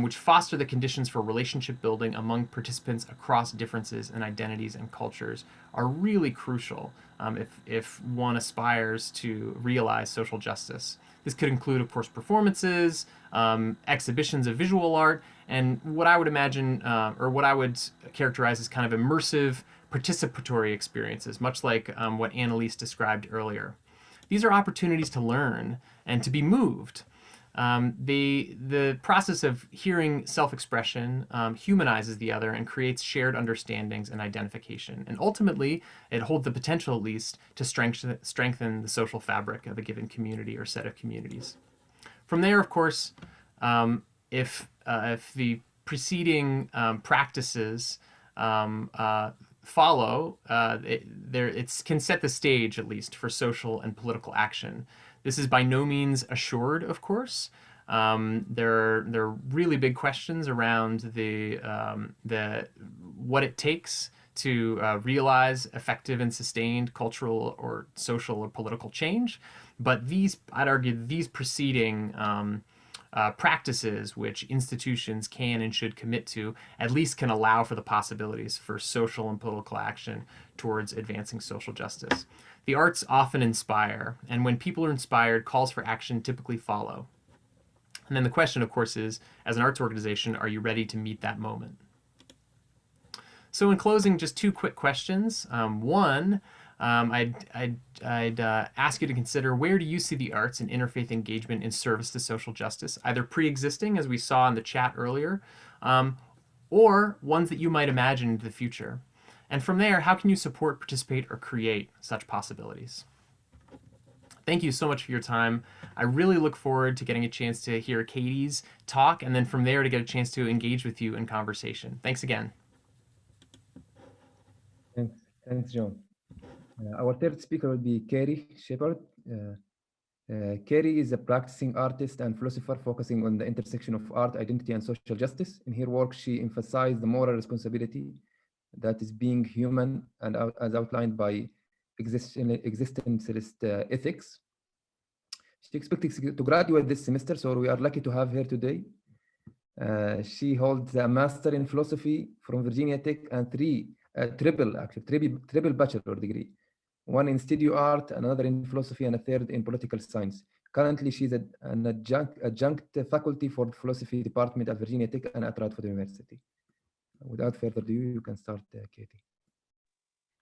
which foster the conditions for relationship building among participants across differences in identities and cultures, are really crucial if one aspires to realize social justice. This could include, of course, performances, exhibitions of visual art, and what I would imagine, or what I would characterize as kind of immersive participatory experiences, much like what Annalise described earlier. These are opportunities to learn and to be moved. The process of hearing self-expression humanizes the other and creates shared understandings and identification. And ultimately, it holds the potential, at least, to strengthen the social fabric of a given community or set of communities. From there, of course, if the preceding practices follow, it can set the stage, at least, for social and political action. This is by no means assured, of course. There are really big questions around what it takes to realize effective and sustained cultural or social or political change. But I'd argue, these preceding practices which institutions can and should commit to at least can allow for the possibilities for social and political action towards advancing social justice. The arts often inspire, and when people are inspired, calls for action typically follow. And then the question, of course, is, as an arts organization, are you ready to meet that moment? So in closing, just two quick questions. One, I'd ask you to consider, where do you see the arts and interfaith engagement in service to social justice, either pre-existing, as we saw in the chat earlier, or ones that you might imagine into the future? And from there, how can you support, participate, or create such possibilities? Thank you so much for your time. I really look forward to getting a chance to hear Katy's talk, and then from there to get a chance to engage with you in conversation. Thanks again. Thanks, Jon. Our third speaker will be Kerry Sheppard. Kerry is a practicing artist and philosopher focusing on the intersection of art, identity, and social justice. In her work, she emphasized the moral responsibility that is being human, and as outlined by existentialist ethics. She expects to graduate this semester, so we are lucky to have her today. She holds a master in philosophy from Virginia Tech and triple bachelor degree, one in studio art, another in philosophy, and a third in political science. Currently, she's an adjunct faculty for the philosophy department at Virginia Tech and at Radford University. Without further ado, you can start, Katy.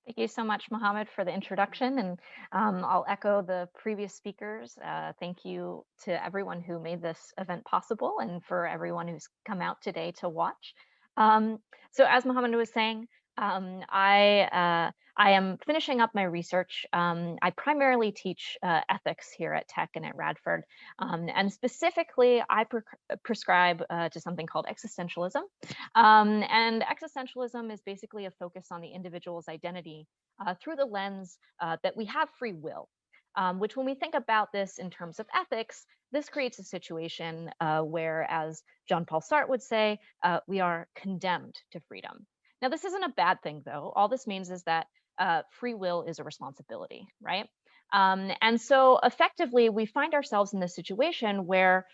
Thank you so much, Mohammed, for the introduction. And I'll echo the previous speakers. Thank you to everyone who made this event possible and for everyone who's come out today to watch. So as Mohammed was saying, I am finishing up my research. I primarily teach ethics here at Tech and at Radford. And specifically, I prescribe to something called existentialism. And existentialism is basically a focus on the individual's identity through the lens that we have free will. Which when we think about this in terms of ethics, this creates a situation where, as Jean-Paul Sartre would say, we are condemned to freedom. Now, this isn't a bad thing, though. All this means is that free will is a responsibility, right? And so effectively, we find ourselves in this situation where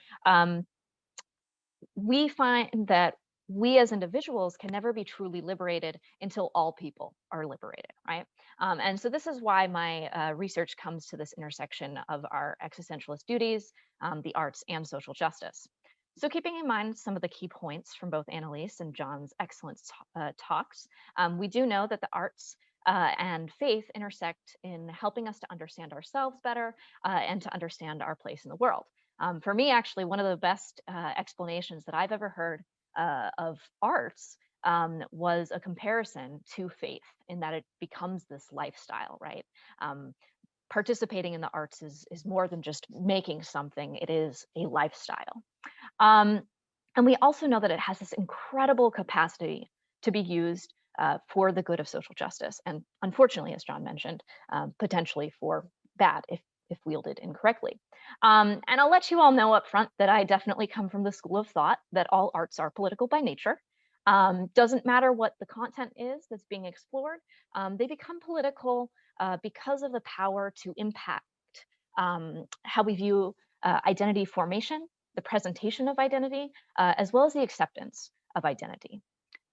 we find that we as individuals can never be truly liberated until all people are liberated, right? And so this is why my research comes to this intersection of our existentialist duties, the arts, and social justice. So keeping in mind some of the key points from both Annalise and Jon's excellent talks, we do know that the arts and faith intersect in helping us to understand ourselves better and to understand our place in the world. For me, actually, one of the best explanations that I've ever heard of arts was a comparison to faith, in that it becomes this lifestyle, right? Participating in the arts is more than just making something, it is a lifestyle. And we also know that it has this incredible capacity to be used for the good of social justice. And unfortunately, as Jon mentioned, potentially for bad if wielded incorrectly. And I'll let you all know up front that I definitely come from the school of thought that all arts are political by nature. Doesn't matter what the content is that's being explored, they become political because of the power to impact how we view identity formation, the presentation of identity, as well as the acceptance of identity.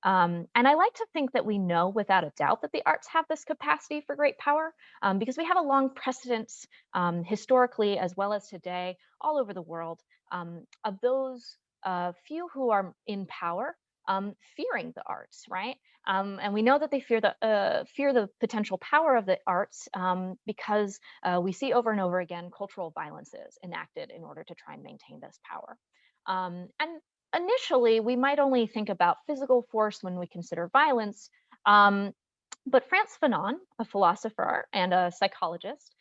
And I like to think that we know without a doubt that the arts have this capacity for great power because we have a long precedence historically as well as today all over the world of those few who are in power fearing the arts, right? And we know that they fear the potential power of the arts because we see over and over again cultural violences enacted in order to try and maintain this power. And initially, we might only think about physical force when we consider violence, but Frantz Fanon, a philosopher and a psychologist,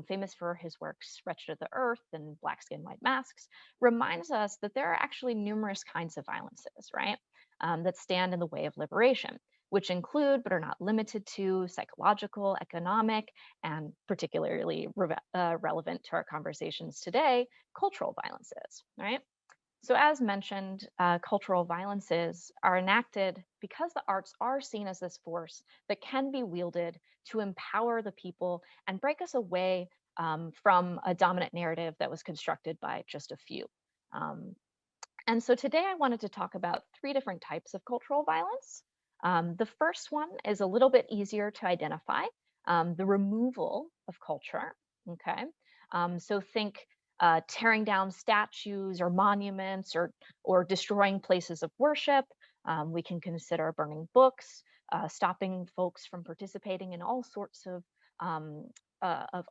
famous for his works Wretched of the Earth and Black Skin, White Masks, reminds us that there are actually numerous kinds of violences, right, that stand in the way of liberation, which include, but are not limited to, psychological, economic, and particularly relevant to our conversations today, cultural violences, right? So as mentioned, cultural violences are enacted because the arts are seen as this force that can be wielded to empower the people and break us away from a dominant narrative that was constructed by just a few. And so today I wanted to talk about 3 different types of cultural violence. The first one is a little bit easier to identify, the removal of culture, okay? So think tearing down statues or monuments or destroying places of worship. We can consider burning books, stopping folks from participating in all sorts of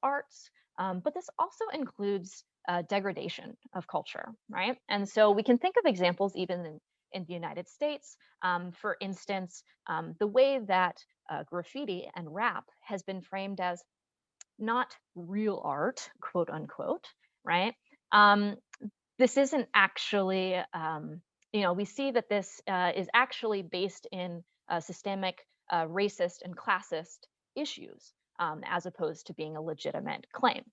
arts. But this also includes degradation of culture, right? And so we can think of examples even in the United States. For instance, the way that graffiti and rap has been framed as not real art, quote unquote, right? This isn't actually, we see that this is actually based in systemic racist and classist issues as opposed to being a legitimate claim.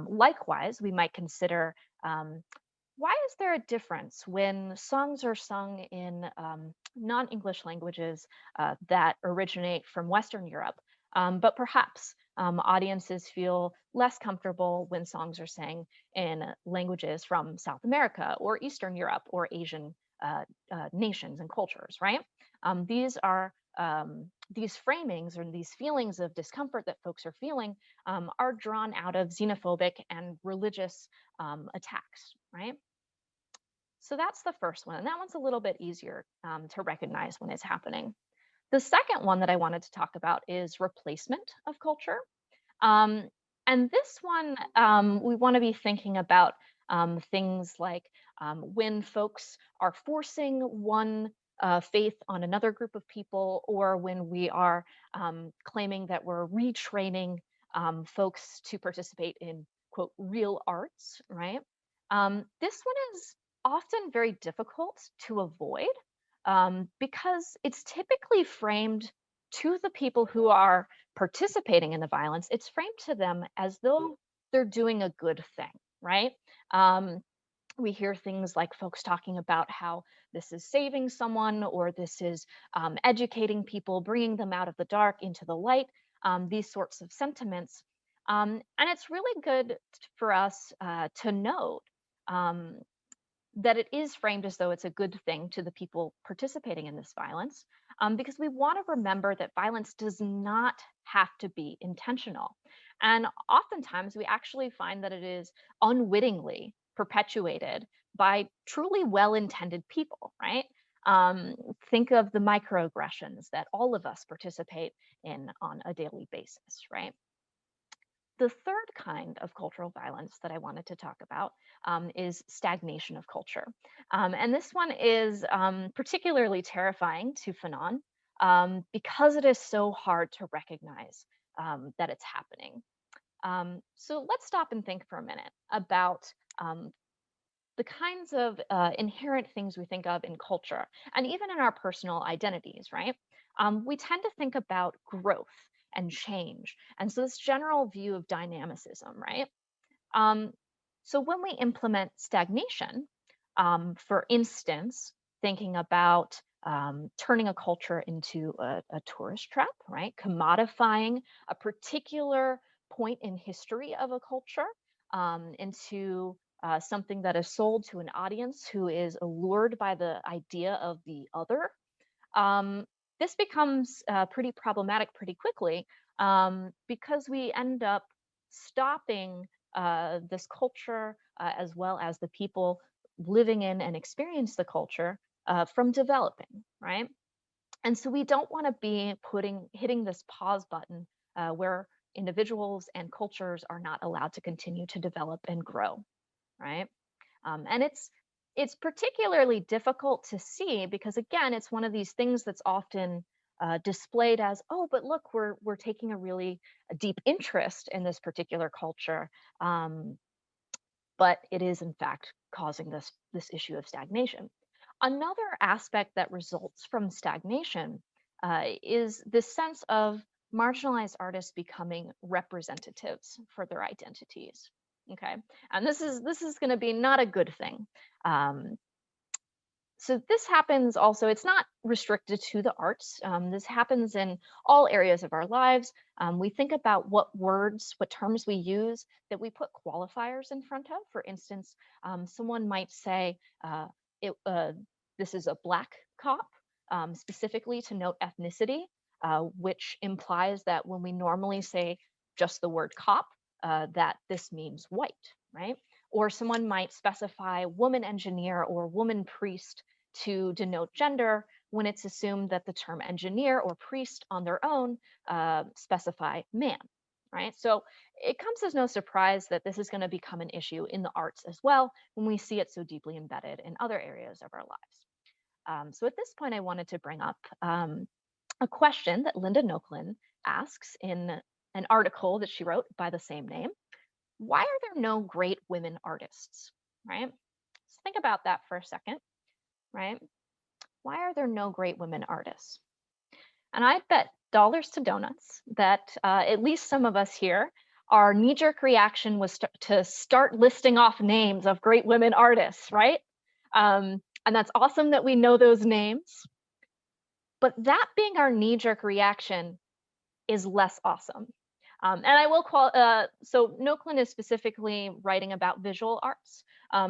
Likewise, we might consider why is there a difference when songs are sung in non-English languages that originate from Western Europe, but perhaps audiences feel less comfortable when songs are sang in languages from South America or Eastern Europe or Asian nations and cultures, right? These framings or these feelings of discomfort that folks are feeling are drawn out of xenophobic and religious attacks, right? So that's the first one, and that one's a little bit easier to recognize when it's happening. The second one that I wanted to talk about is replacement of culture. And this one, we want to be thinking about things like when folks are forcing one faith on another group of people, or when we are claiming that we're retraining folks to participate in, quote, real arts, right? This one is often very difficult to avoid because it's typically framed to the people who are participating in the violence. It's framed to them as though they're doing a good thing, right? We hear things like folks talking about how this is saving someone, or this is educating people, bringing them out of the dark into the light, these sorts of sentiments. And it's really good for us to note that it is framed as though it's a good thing to the people participating in this violence, because we want to remember that violence does not have to be intentional. And oftentimes we actually find that it is unwittingly perpetuated by truly well-intended people, right? Think of the microaggressions that all of us participate in on a daily basis, right? The third kind of cultural violence that I wanted to talk about is stagnation of culture. And this one is particularly terrifying to Fanon because it is so hard to recognize that it's happening. So let's stop and think for a minute about the kinds of inherent things we think of in culture and even in our personal identities, right? We tend to think about growth and change. And so this general view of dynamicism, right? So when we implement stagnation, for instance, thinking about turning a culture into a tourist trap, right? Commodifying a particular point in history of a culture into something that is sold to an audience who is allured by the idea of the other. This becomes pretty problematic pretty quickly because we end up stopping this culture as well as the people living in and experience the culture from developing, right? And so we don't want to be hitting this pause button where individuals and cultures are not allowed to continue to develop and grow, right? And it's particularly difficult to see because, again, it's one of these things that's often displayed as, oh, but look, we're taking a really deep interest in this particular culture, but it is in fact causing this issue of stagnation. Another aspect that results from stagnation is this sense of marginalized artists becoming representatives for their identities. Okay, and this is going to be not a good thing. So this happens also, it's not restricted to the arts. This happens in all areas of our lives. We think about what words, what terms we use that we put qualifiers in front of. For instance, someone might say, this is a Black cop, specifically to note ethnicity, which implies that when we normally say just the word cop, that this means white, right? Or someone might specify woman engineer or woman priest to denote gender when it's assumed that the term engineer or priest on their own specify man, right? So it comes as no surprise that this is going to become an issue in the arts as well when we see it so deeply embedded in other areas of our lives. So at this point, I wanted to bring up a question that Linda Noklin asks in an article that she wrote by the same name. Why are there no great women artists, right? So think about that for a second, right? Why are there no great women artists? And I bet dollars to donuts that at least some of us here, our knee-jerk reaction was to start listing off names of great women artists, right? And that's awesome that we know those names. But that being our knee-jerk reaction is less awesome. And I will call, so Noklin is specifically writing about visual arts.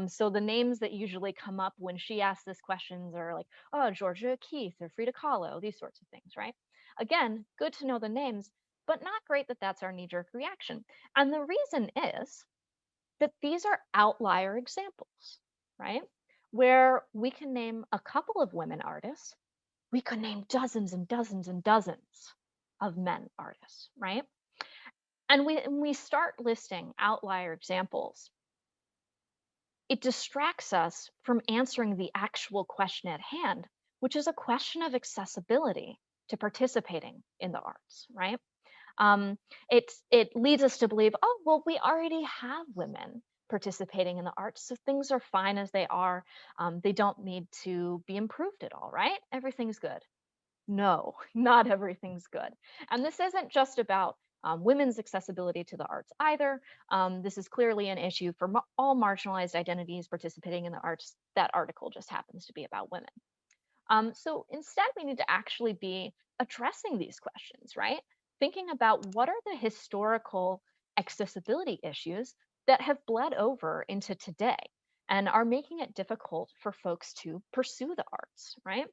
So the names that usually come up when she asks this questions are like, oh, Georgia Keith or Frida Kahlo, these sorts of things, right? Again, good to know the names, but not great that that's our knee-jerk reaction. And the reason is that these are outlier examples, right? Where we can name a couple of women artists, we could name dozens and dozens and dozens of men artists, right? And when we start listing outlier examples, it distracts us from answering the actual question at hand, which is a question of accessibility to participating in the arts, right? It leads us to believe, oh, well, we already have women participating in the arts, so things are fine as they are. They don't need to be improved at all, right? Everything's good. No, not everything's good. And this isn't just about women's accessibility to the arts either. This is clearly an issue for all marginalized identities participating in the arts. That article just happens to be about women. So instead, we need to actually be addressing these questions, right? Thinking about what are the historical accessibility issues that have bled over into today. and are making it difficult for folks to pursue the arts, right?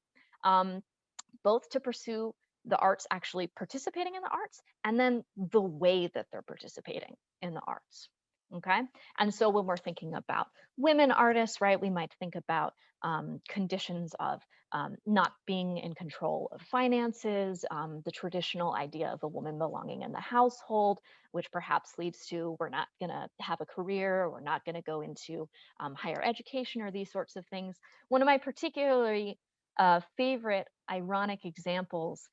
Both to pursue the arts, actually participating in the arts, and then the way that they're participating in the arts. Okay, and so when we're thinking about women artists, right, we might think about conditions of not being in control of finances, the traditional idea of a woman belonging in the household, which perhaps leads to we're not going to have a career, we're not going to go into higher education or these sorts of things. One of my particularly favorite ironic examples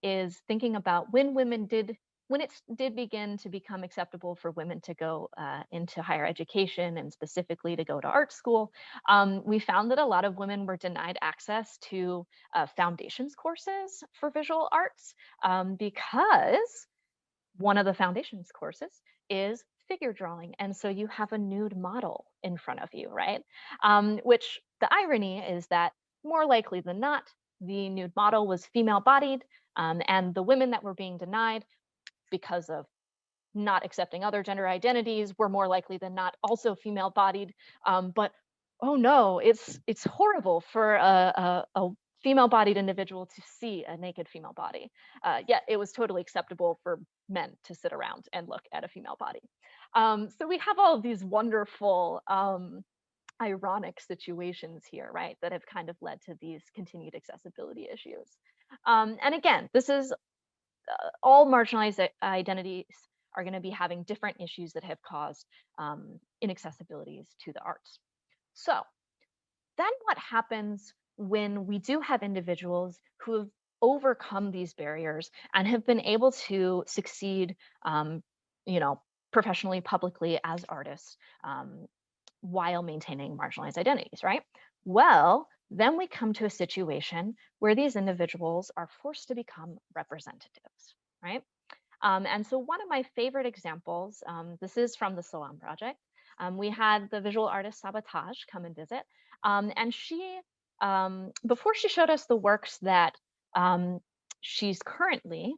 is thinking about when it did begin to become acceptable for women to go into higher education and specifically to go to art school. We found that a lot of women were denied access to foundations courses for visual arts because one of the foundations courses is figure drawing. And so you have a nude model in front of you, right? Which the irony is that more likely than not, the nude model was female bodied, and the women that were being denied because of not accepting other gender identities were more likely than not also female bodied. But oh no, it's horrible for a female bodied individual to see a naked female body. Yet it was totally acceptable for men to sit around and look at a female body. So we have all of these wonderful ironic situations here, right, that have kind of led to these continued accessibility issues. And again, this is all marginalized identities are going to be having different issues that have caused inaccessibilities to the arts. So then what happens when we do have individuals who have overcome these barriers and have been able to succeed, professionally, publicly as artists, while maintaining marginalized identities, right? Well, then we come to a situation where these individuals are forced to become representatives, right? And so one of my favorite examples, this is from the Salaam project. We had the visual artist Sabotage come and visit. And she, before she showed us the works that she's currently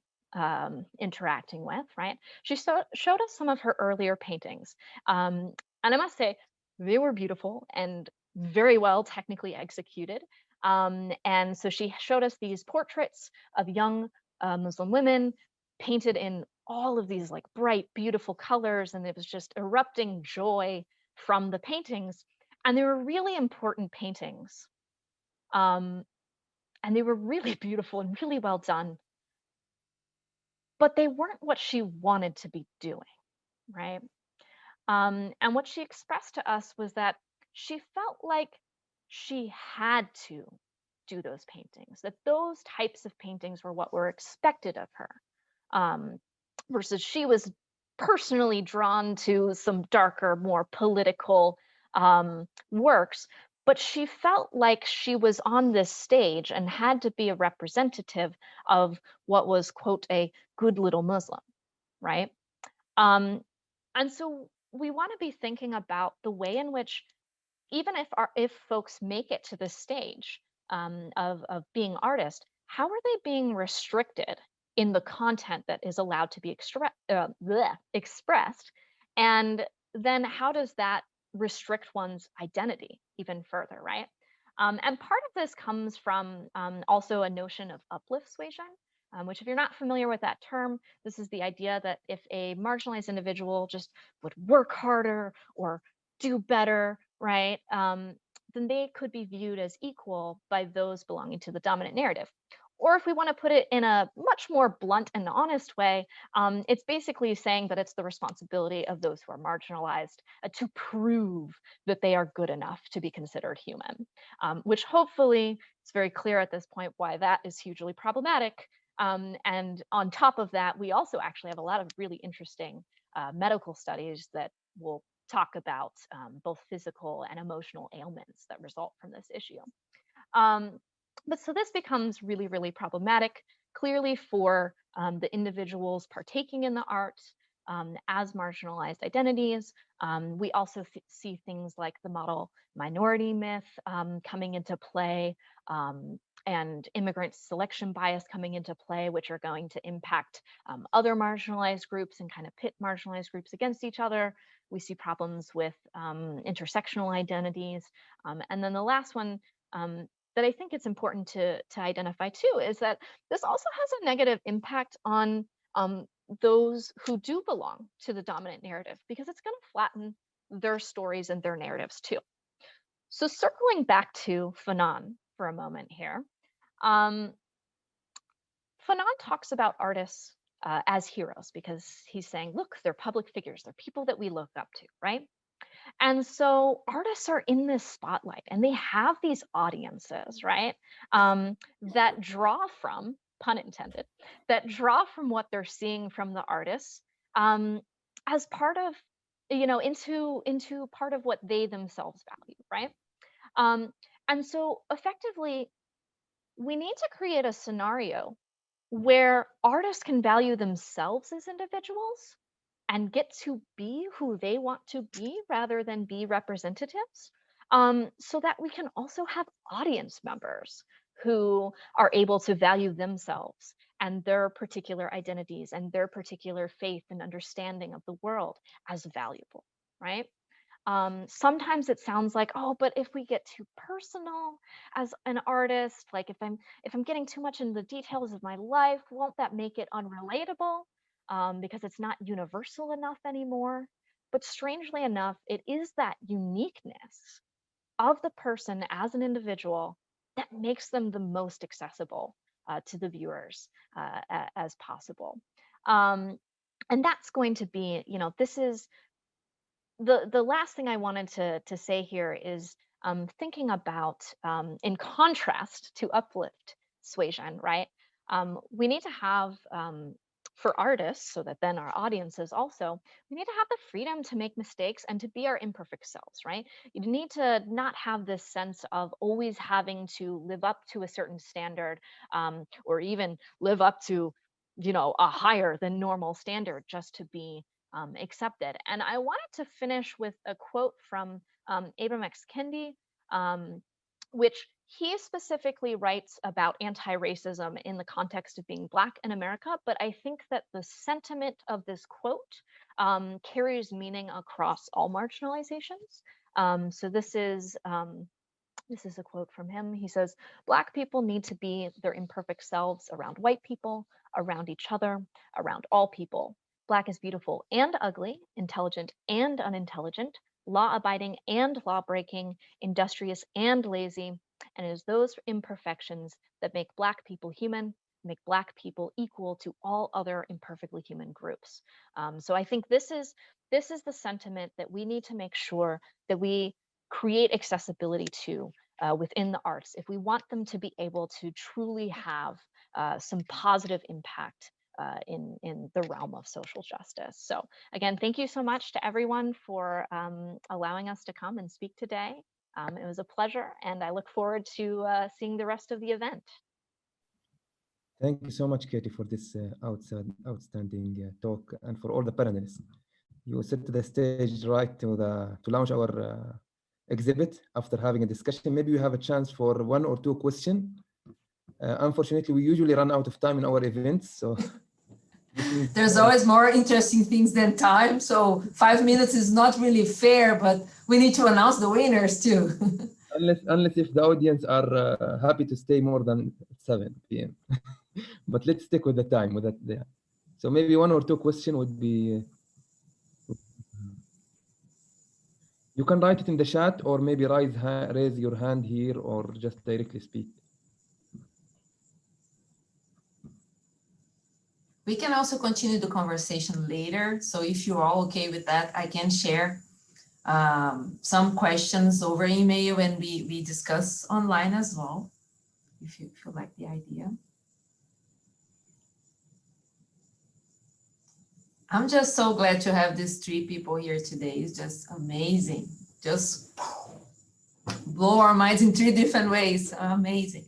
interacting with, right? She showed us some of her earlier paintings. And I must say, they were beautiful and very well technically executed. And so she showed us these portraits of young Muslim women painted in all of these like bright, beautiful colors. And it was just erupting joy from the paintings. And they were really important paintings. And they were really beautiful and really well done. But they weren't what she wanted to be doing, right? And what she expressed to us was that she felt like she had to do those paintings, that those types of paintings were what were expected of her, versus she was personally drawn to some darker, more political works. But she felt like she was on this stage and had to be a representative of what was, quote, a good little Muslim, right? And so we want to be thinking about the way in which, even if folks make it to the stage of being artists, how are they being restricted in the content that is allowed to be expressed? And then how does that restrict one's identity even further, right? And part of this comes from also a notion of uplift suasion, which if you're not familiar with that term, this is the idea that if a marginalized individual just would work harder or do better, right, then they could be viewed as equal by those belonging to the dominant narrative. Or if we want to put it in a much more blunt and honest way, it's basically saying that it's the responsibility of those who are marginalized to prove that they are good enough to be considered human, which hopefully it's very clear at this point why that is hugely problematic. And on top of that, we also actually have a lot of really interesting medical studies that will talk about both physical and emotional ailments that result from this issue. But so this becomes really, really problematic, clearly for the individuals partaking in the arts as marginalized identities. We also see things like the model minority myth coming into play, and immigrant selection bias coming into play, which are going to impact other marginalized groups and kind of pit marginalized groups against each other. We see problems with intersectional identities. And then the last one that I think it's important to identify too is that this also has a negative impact on those who do belong to the dominant narrative, because it's going to flatten their stories and their narratives too. So circling back to Fanon for a moment here, Fanon talks about artists as heroes, because he's saying, look, they're public figures, they're people that we look up to, right? And so artists are in this spotlight and they have these audiences, right? That draw from, pun intended, that draw from what they're seeing from the artists as part of, into part of what they themselves value, right? And so effectively, we need to create a scenario where artists can value themselves as individuals and get to be who they want to be rather than be representatives, so that we can also have audience members who are able to value themselves and their particular identities and their particular faith and understanding of the world as valuable, right? Sometimes it sounds like, oh, but if we get too personal as an artist, like if I'm getting too much in the details of my life, won't that make it unrelatable? Because it's not universal enough anymore. But strangely enough, it is that uniqueness of the person as an individual that makes them the most accessible to the viewers as possible. And that's going to be, this is the last thing I wanted to say here is thinking about, in contrast to uplift suasion, right? We need to have, for artists, so that then our audiences also, we need to have the freedom to make mistakes and to be our imperfect selves, right? You need to not have this sense of always having to live up to a certain standard, or even live up to, a higher than normal standard just to be accepted. And I wanted to finish with a quote from Ibram X. Kendi, which he specifically writes about anti-racism in the context of being Black in America, but I think that the sentiment of this quote carries meaning across all marginalizations. So this is a quote from him. He says, Black people need to be their imperfect selves around white people, around each other, around all people. Black is beautiful and ugly, intelligent and unintelligent, law-abiding and law-breaking, industrious and lazy, and it is those imperfections that make Black people human, make Black people equal to all other imperfectly human groups. So I think this is the sentiment that we need to make sure that we create accessibility to within the arts if we want them to be able to truly have some positive impact in the realm of social justice. So again, thank you so much to everyone for allowing us to come and speak today. It was a pleasure, and I look forward to seeing the rest of the event. Thank you so much, Katy, for this outstanding talk, and for all the panelists. You set the stage right to launch our exhibit after having a discussion. Maybe we have a chance for 1 or 2 questions. Unfortunately, we usually run out of time in our events, so there's always more interesting things than time. So 5 minutes is not really fair, but we need to announce the winners too. unless if the audience are happy to stay more than 7 p.m. But let's stick with the time. With that, yeah. So maybe 1 or 2 questions would be. You can write it in the chat, or maybe raise your hand here, or just directly speak. We can also continue the conversation later. So if you're all okay with that, I can share some questions over email, and we discuss online as well, if you like the idea. I'm just so glad to have these 3 people here today. It's just amazing. Just blow our minds in 3 different ways. Amazing.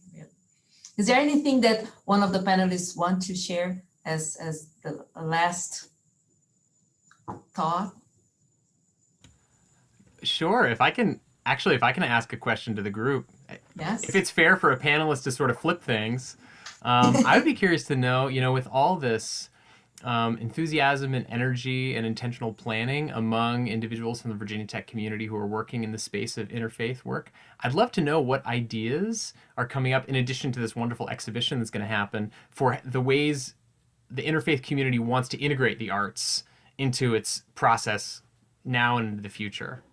Is there anything that one of the panelists want to share as the last thought? Sure. If I can ask a question to the group, Yes. if it's fair for a panelist to sort of flip things, I would be curious to know, with all this enthusiasm and energy and intentional planning among individuals from the Virginia Tech community who are working in the space of interfaith work, I'd love to know what ideas are coming up in addition to this wonderful exhibition that's going to happen for the ways the interfaith community wants to integrate the arts into its process now and in the future.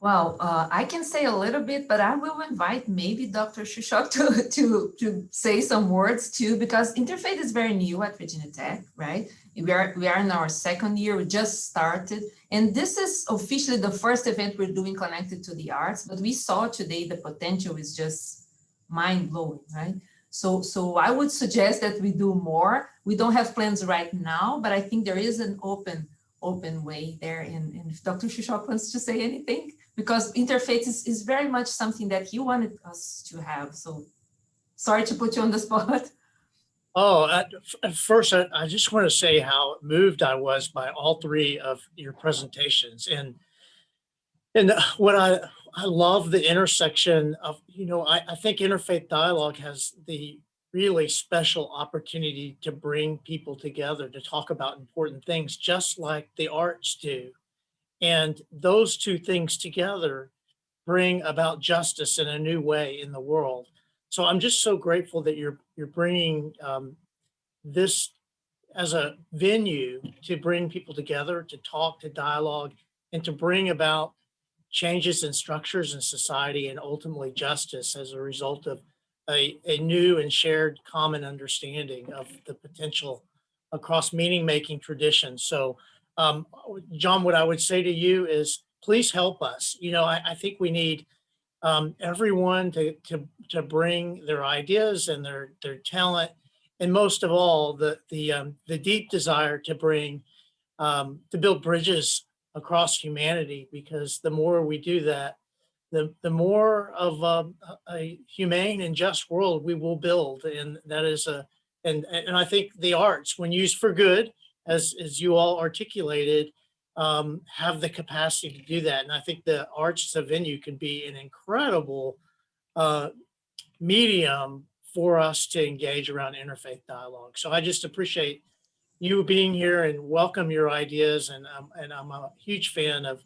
Well, I can say a little bit, but I will invite maybe Dr. Shishok to say some words too, because Interfaith is very new at Virginia Tech, right? We are in our second year, we just started, and this is officially the first event we're doing connected to the arts, but we saw today the potential is just mind-blowing, right? So I would suggest that we do more. We don't have plans right now, but I think there is an open way there. And if Dr. Shishok wants to say anything, because interfaith is very much something that he wanted us to have. So sorry to put you on the spot. Oh, at first, I just want to say how moved I was by all three of your presentations. And what I love the intersection of, I think interfaith dialogue has the really special opportunity to bring people together to talk about important things, just like the arts do. And those two things together bring about justice in a new way in the world. So I'm just so grateful that you're bringing this as a venue to bring people together, to talk, to dialogue, and to bring about changes in structures in society and ultimately justice as a result of a new and shared common understanding of the potential across meaning-making traditions. So John, what I would say to you is, please help us. I think we need everyone to bring their ideas and their talent, and most of all, the deep desire to bring to build bridges across humanity. Because the more we do that, the more of a humane and just world we will build, and that is and I think the arts, when used for good, as you all articulated, have the capacity to do that. And I think the arts as a venue can be an incredible medium for us to engage around interfaith dialogue. So I just appreciate you being here and welcome your ideas. And I'm a huge fan of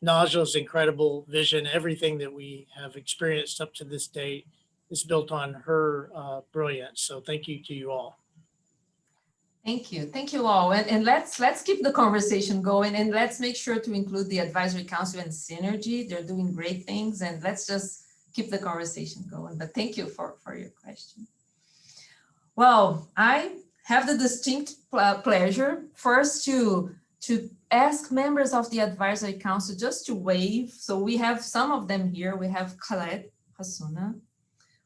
Nagia's incredible vision. Everything that we have experienced up to this date is built on her brilliance. So thank you to you all. Thank you all. And let's keep the conversation going, and let's make sure to include the Advisory Council and Synergy. They're doing great things, and let's just keep the conversation going. But thank you for your question. Well, I have the distinct pleasure first to ask members of the Advisory Council just to wave. So we have some of them here. We have Khaled Hassouna.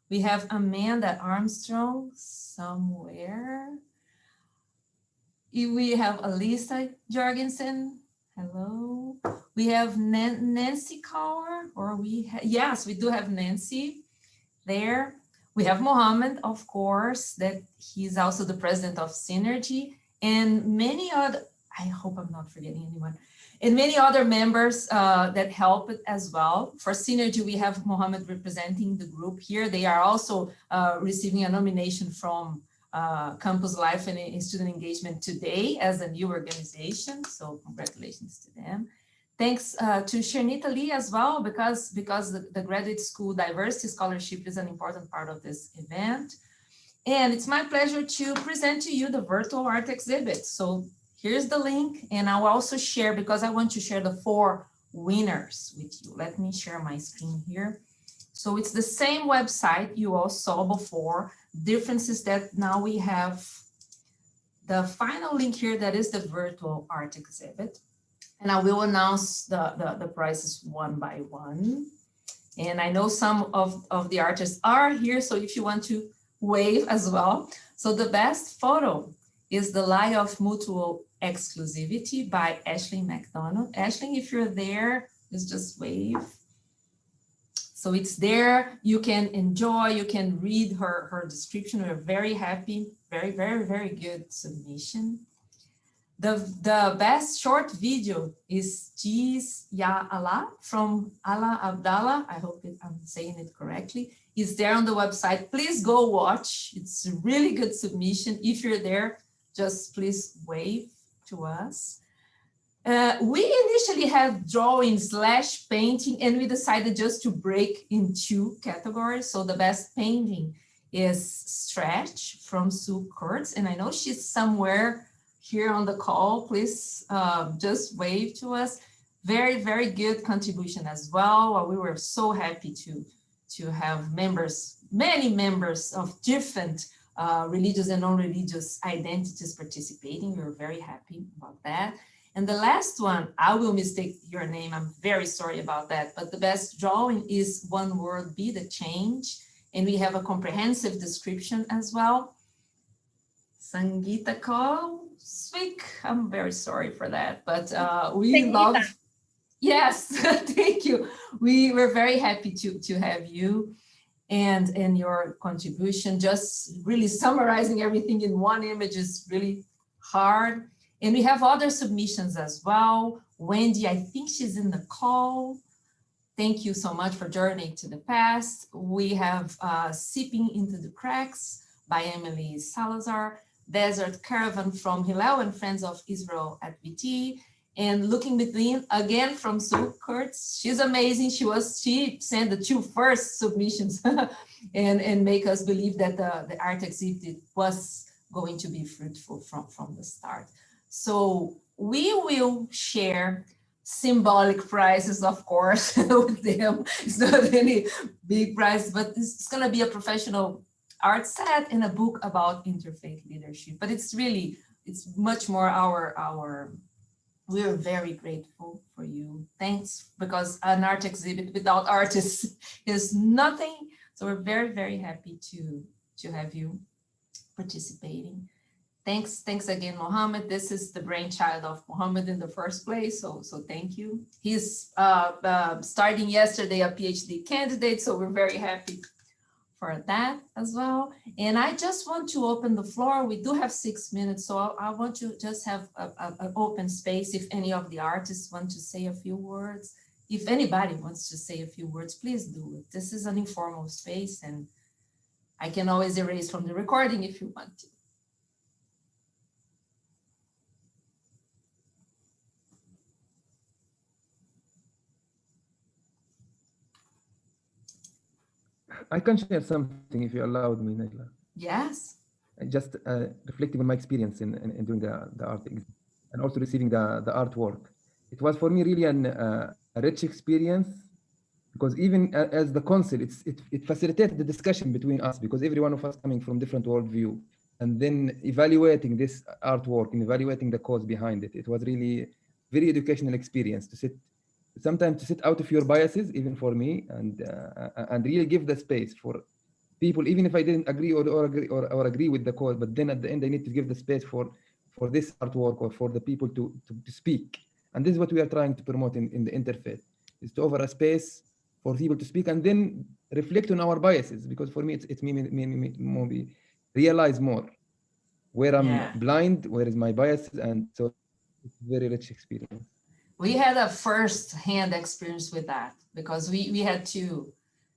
We have Amanda Armstrong somewhere. We have Elisa Jorgensen. Hello. We have Nancy Kaur, yes, we do have Nancy there. We have Mohammed, of course, that he's also the president of Synergy, and many other, I hope I'm not forgetting anyone, and many other members that help as well. For Synergy, we have Mohammed representing the group here. They are also receiving a nomination from Campus Life and Student Engagement today as a new organization. So congratulations to them. Thanks to Shernita Lee as well, because the Graduate School Diversity Scholarship is an important part of this event. And it's my pleasure to present to you the virtual art exhibit. So here's the link, and I'll also share, because I want to share the 4 winners with you. Let me share my screen here. So it's the same website you all saw before. Difference is that now we have the final link here, that is the virtual art exhibit. And I will announce the prizes one by one. And I know some of the artists are here, so if you want to wave as well. So the best photo is The Lie of Mutual Exclusivity by Ashley McDonald. Ashley, if you're there, just wave. So it's there, you can enjoy, you can read her description. We're very happy, very, very, very good submission. The best short video is Jeez Ya Allah from Allah Abdallah. I hope I'm saying it correctly. It's there on the website. Please go watch. It's a really good submission. If you're there, just please wave to us. We initially had drawing / painting, and we decided just to break in 2 categories. So the best painting is Stretch from Sue Kurtz, and I know she's somewhere here on the call. Please just wave to us. Very, very good contribution as well. We were so happy to have members, many members of different religious and non-religious identities participating. We were very happy about that. And the last one, I will mistake your name. I'm very sorry about that. But the best drawing is One Word Be the Change. And we have a comprehensive description as well. Sangeeta Kausvik, I'm very sorry for that. But we love, yes, thank you. We were very happy to have you and your contribution. Just really summarizing everything in one image is really hard. And we have other submissions as well. Wendy, I think she's in the call. Thank you so much for journeying to the past. We have Seeping into the Cracks by Emily Salazar, Desert Caravan from Hillel and Friends of Israel at VT, and Looking Between, again from Sue Kurtz. She's amazing. She sent the 2 first submissions and make us believe that the art exhibit was going to be fruitful from the start. So we will share symbolic prizes, of course, with them. It's not any big prize, but it's going to be a professional art set and a book about interfaith leadership. But it's much more we're very grateful for you. Thanks, because an art exhibit without artists is nothing. So we're very, very happy to have you participating. Thanks again, Mohammed. This is the brainchild of Mohammed in the first place, so thank you. He's starting yesterday a PhD candidate, so we're very happy for that as well. And I just want to open the floor. We do have 6 minutes, so I want to just have an open space if any of the artists want to say a few words. If anybody wants to say a few words, please do it. This is an informal space, and I can always erase from the recording if you want to. I can share something if you allowed me, Naila. Yes. Just reflecting on my experience in doing the art and also receiving the artwork. It was for me really a rich experience, because even as the council, it facilitated the discussion between us, because every one of us coming from different worldview, and then evaluating this artwork and evaluating the cause behind it. It was really very educational experience to sit out of your biases, even for me, and really give the space for people, even if I didn't agree or agree with the cause, but then at the end I need to give the space for this artwork or for the people to speak. And this is what we are trying to promote in the interfaith, is to offer a space for people to speak and then reflect on our biases, because for me it's me realize more where I'm blind, where is my biases, and so it's a very rich experience. We had a first-hand experience with that, because we had to,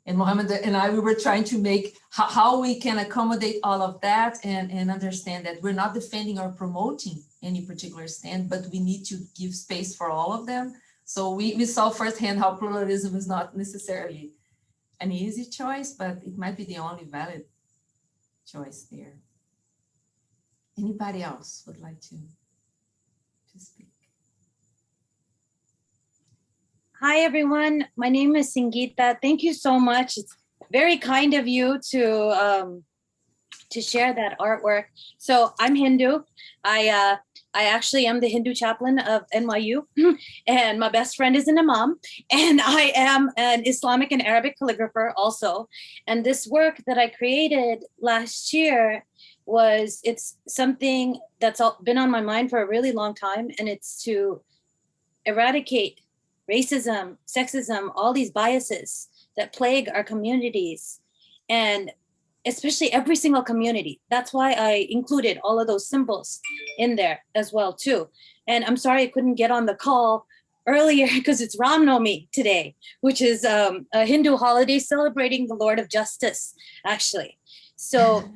and Mohammed and I, we were trying to make how we can accommodate all of that and understand that we're not defending or promoting any particular stand, but we need to give space for all of them. So we saw firsthand how pluralism is not necessarily an easy choice, but it might be the only valid choice there. Anybody else would like to speak? Hi, everyone. My name is Sangeeta. Thank you so much. It's very kind of you to share that artwork. So I'm Hindu. I actually am the Hindu chaplain of NYU, and my best friend is an imam, and I am an Islamic and Arabic calligrapher also. And this work that I created last year it's something that's been on my mind for a really long time, and it's to eradicate racism, sexism, all these biases that plague our communities. And especially every single community. That's why I included all of those symbols in there as well too. And I'm sorry I couldn't get on the call earlier because it's Ram Navami today, which is a Hindu holiday celebrating the Lord of Justice, actually. So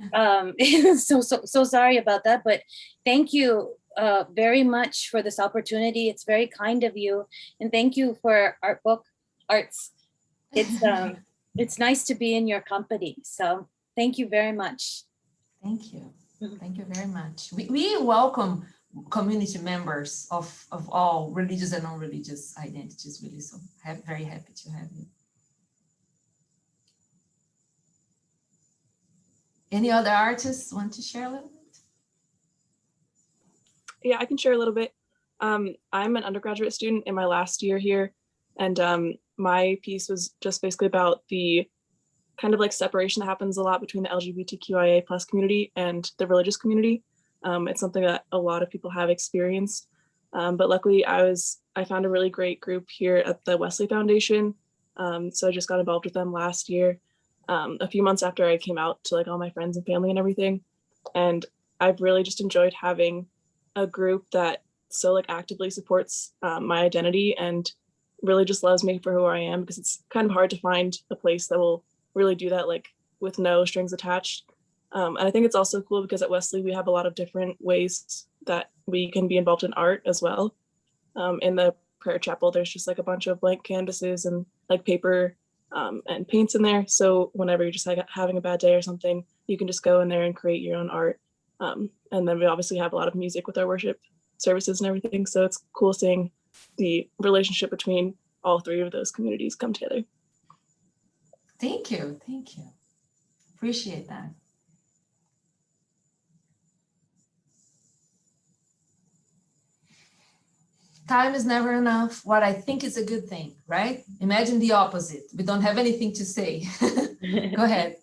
so sorry about that, but thank you very much for this opportunity. It's very kind of you, and thank you for Arts. It's nice to be in your company. So thank you very much. Thank you. Thank you very much. We welcome community members of all religious and non-religious identities, really. So very happy to have you. Any other artists want to share a little bit? Yeah, I can share a little bit. I'm an undergraduate student in my last year here, and my piece was just basically about the kind of like separation that happens a lot between the LGBTQIA+ community and the religious community. It's something that a lot of people have experienced, but luckily I found a really great group here at the Wesley Foundation. So I just got involved with them last year, a few months after I came out to like all my friends and family and everything. And I've really just enjoyed having a group that so like actively supports my identity and really just loves me for who I am, because it's kind of hard to find a place that will really do that, like with no strings attached. And I think it's also cool because at Wesley, we have a lot of different ways that we can be involved in art as well. In the prayer chapel, there's just like a bunch of blank canvases and like paper and paints in there. So whenever you're just like having a bad day or something, you can just go in there and create your own art. And then we obviously have a lot of music with our worship services and everything. So it's cool seeing the relationship between all three of those communities come together. Thank you. Thank you. Appreciate that. Time is never enough. What I think is a good thing, right? Imagine the opposite. We don't have anything to say. Go ahead.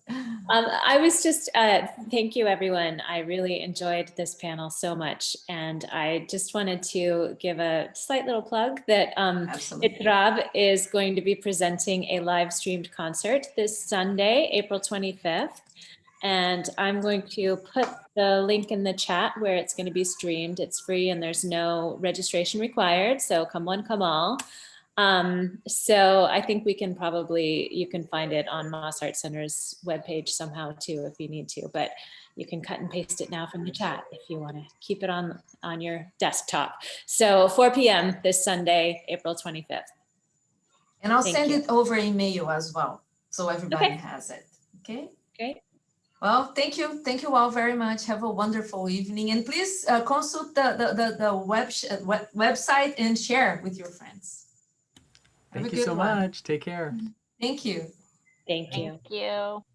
I was just, thank you everyone. I really enjoyed this panel so much. And I just wanted to give a slight little plug that Itraab is going to be presenting a live streamed concert this Sunday, April 25th. And I'm going to put the link in the chat where it's going to be streamed. It's free and there's no registration required. So come one, come all. So I think we can you can find it on Moss Art Center's webpage somehow too, if you need to, but you can cut and paste it now from the chat if you want to keep it on your desktop. So 4 p.m. this Sunday, April 25th. And I'll send it over email as well, so everybody has it. Okay. Great. Well, thank you. Thank you all very much. Have a wonderful evening. And please consult the website and share with your friends. Thank you so much. Take care. Thank you. Thank you. Thank you.